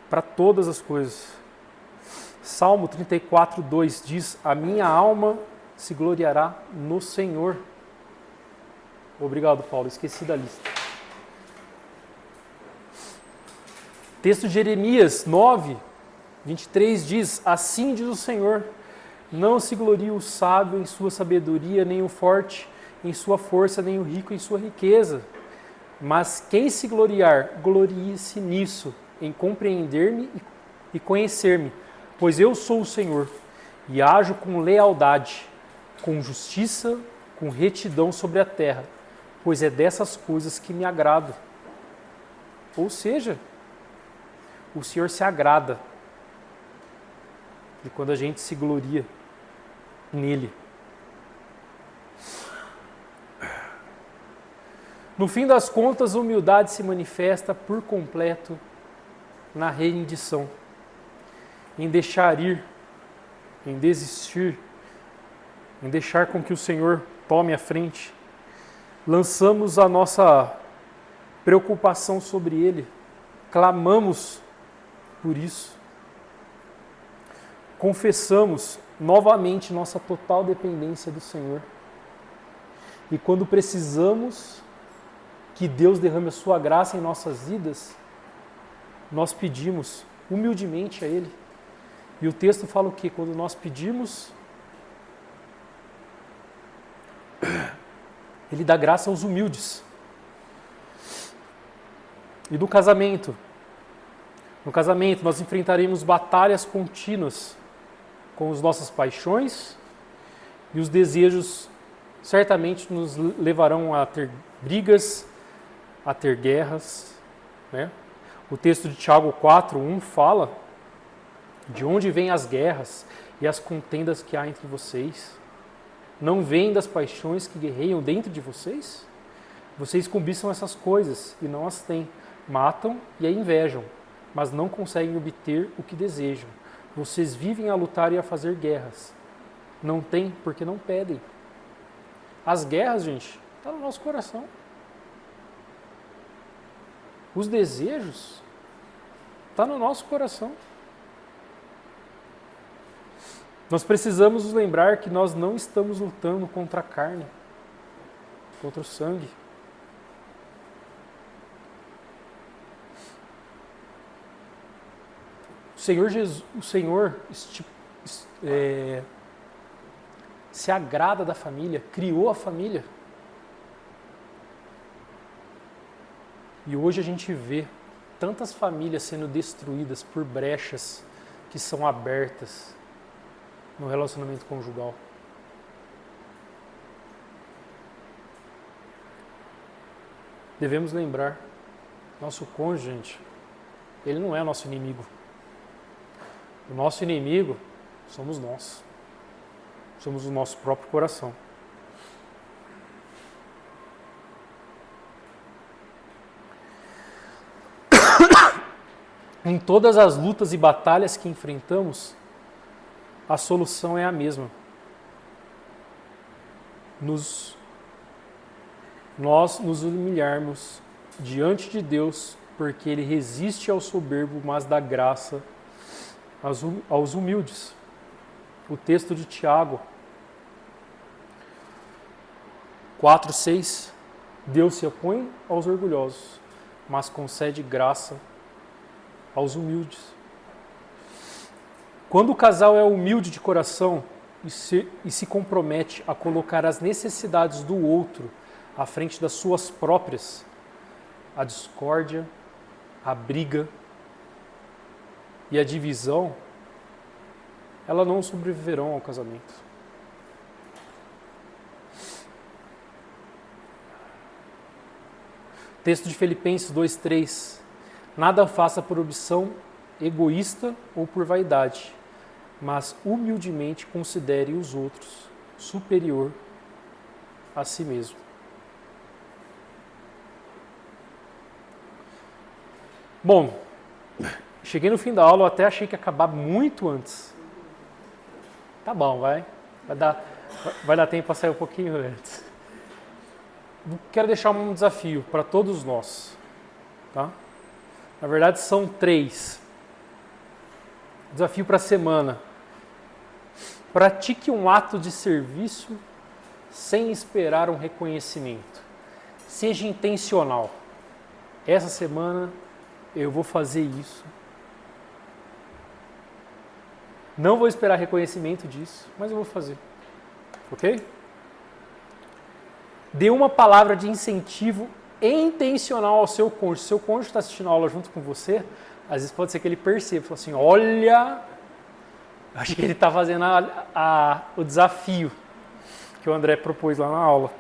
Speaker 1: para todas as coisas. Salmo 34, 2 diz: a minha alma se gloriará no Senhor. Obrigado, Paulo, esqueci da lista. Texto de Jeremias 9, 23 diz: assim diz o Senhor, não se glorie o sábio em sua sabedoria, nem o forte em sua força, nem o rico em sua riqueza. Mas quem se gloriar, glorie-se nisso, em compreender-me e conhecer-me, pois eu sou o Senhor, e ajo com lealdade, com justiça, com retidão sobre a terra, pois é dessas coisas que me agrado. Ou seja, o Senhor se agrada de quando a gente se gloria nele. No fim das contas, a humildade se manifesta por completo na rendição, em deixar ir, em desistir, em deixar com que o Senhor tome a frente. Lançamos a nossa preocupação sobre Ele, clamamos por isso. Confessamos novamente nossa total dependência do Senhor. E quando precisamos que Deus derrame a sua graça em nossas vidas, nós pedimos humildemente a Ele. E o texto fala o quê? Quando nós pedimos, Ele dá graça aos humildes. E no casamento nós enfrentaremos batalhas contínuas com as nossas paixões, e os desejos certamente nos levarão a ter brigas, a ter guerras, né? O texto de Tiago 4:1 fala de onde vêm as guerras e as contendas que há entre vocês. Não vêm das paixões que guerreiam dentro de vocês? Vocês cobiçam essas coisas e não as têm. Matam e a invejam, mas não conseguem obter o que desejam. Vocês vivem a lutar e a fazer guerras. Não têm porque não pedem. As guerras, gente, estão no nosso coração. Os desejos estão no nosso coração. Nós precisamos nos lembrar que nós não estamos lutando contra a carne, contra o sangue. O Senhor se agrada da família, criou a família. E hoje a gente vê tantas famílias sendo destruídas por brechas que são abertas no relacionamento conjugal. Devemos lembrar, nosso cônjuge, gente, ele não é nosso inimigo. O nosso inimigo somos nós. Somos o nosso próprio coração. Em todas as lutas e batalhas que enfrentamos, a solução é a mesma. Nós nos humilharmos diante de Deus, porque Ele resiste ao soberbo, mas dá graça aos humildes. O texto de Tiago 4:6, Deus se opõe aos orgulhosos, mas concede graça aos humildes. Quando o casal é humilde de coração e se compromete a colocar as necessidades do outro à frente das suas próprias, a discórdia, a briga e a divisão, elas não sobreviverão ao casamento. Texto de Filipenses 2:3. Nada faça por ambição egoísta ou por vaidade, mas humildemente considere os outros superior a si mesmo. Bom, cheguei no fim da aula, eu até achei que ia acabar muito antes. Tá bom, vai dar tempo para sair um pouquinho antes. Quero deixar um desafio para todos nós, tá? Na verdade são 3. Desafio para a semana. Pratique um ato de serviço sem esperar um reconhecimento. Seja intencional. Essa semana eu vou fazer isso. Não vou esperar reconhecimento disso, mas eu vou fazer. Ok? Dê uma palavra de incentivo intencional ao seu cônjuge. Se o seu cônjuge está assistindo a aula junto com você, às vezes pode ser que ele perceba, fala assim, olha, acho que ele está fazendo o desafio que o André propôs lá na aula.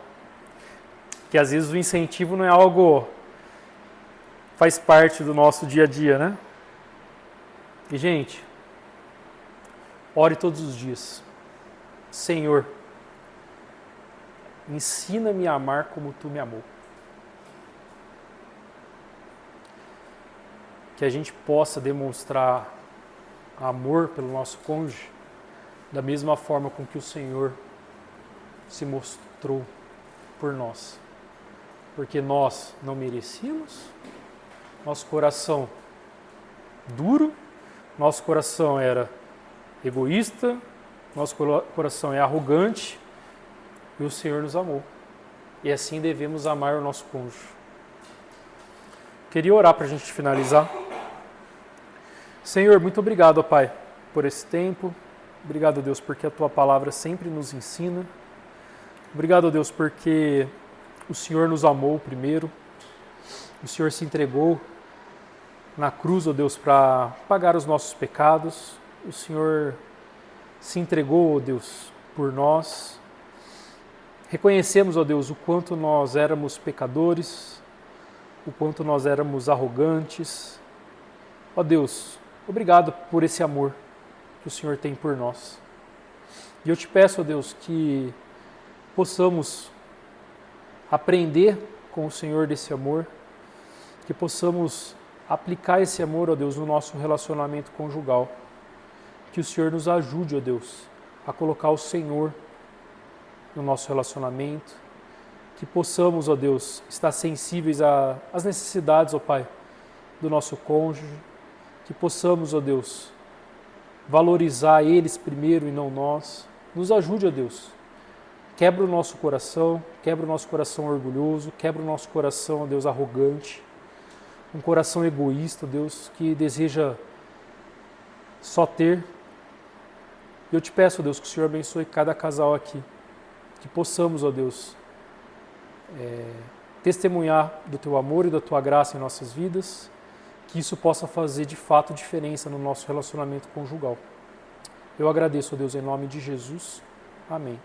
Speaker 1: Que às vezes o incentivo não é algo, faz parte do nosso dia a dia, né? E gente, ore todos os dias. Senhor, ensina-me a amar como Tu me amou. Que a gente possa demonstrar amor pelo nosso cônjuge da mesma forma com que o Senhor se mostrou por nós. Porque nós não merecíamos, nosso coração duro, nosso coração era egoísta, nosso coração é arrogante, e o Senhor nos amou. E assim devemos amar o nosso cônjuge. Queria orar para a gente finalizar. Senhor, muito obrigado, ó Pai, por esse tempo. Obrigado, Deus, porque a Tua palavra sempre nos ensina. Obrigado, Deus, porque o Senhor nos amou primeiro. O Senhor se entregou na cruz, ó Deus, para pagar os nossos pecados. O Senhor se entregou, ó Deus, por nós. Reconhecemos, ó Deus, o quanto nós éramos pecadores, o quanto nós éramos arrogantes. Ó Deus, obrigado por esse amor que o Senhor tem por nós. E eu te peço, ó Deus, que possamos aprender com o Senhor desse amor, que possamos aplicar esse amor, ó Deus, no nosso relacionamento conjugal. Que o Senhor nos ajude, ó Deus, a colocar o Senhor no nosso relacionamento, que possamos, ó Deus, estar sensíveis às necessidades, ó Pai, do nosso cônjuge, que possamos, ó Deus, valorizar eles primeiro e não nós. Nos ajude, ó Deus. Quebra o nosso coração orgulhoso, quebra o nosso coração, ó Deus, arrogante, um coração egoísta, ó Deus, que deseja só ter. Eu te peço, ó Deus, que o Senhor abençoe cada casal aqui, que possamos, ó Deus, testemunhar do Teu amor e da Tua graça em nossas vidas, que isso possa fazer de fato diferença no nosso relacionamento conjugal. Eu agradeço, ó Deus, em nome de Jesus. Amém.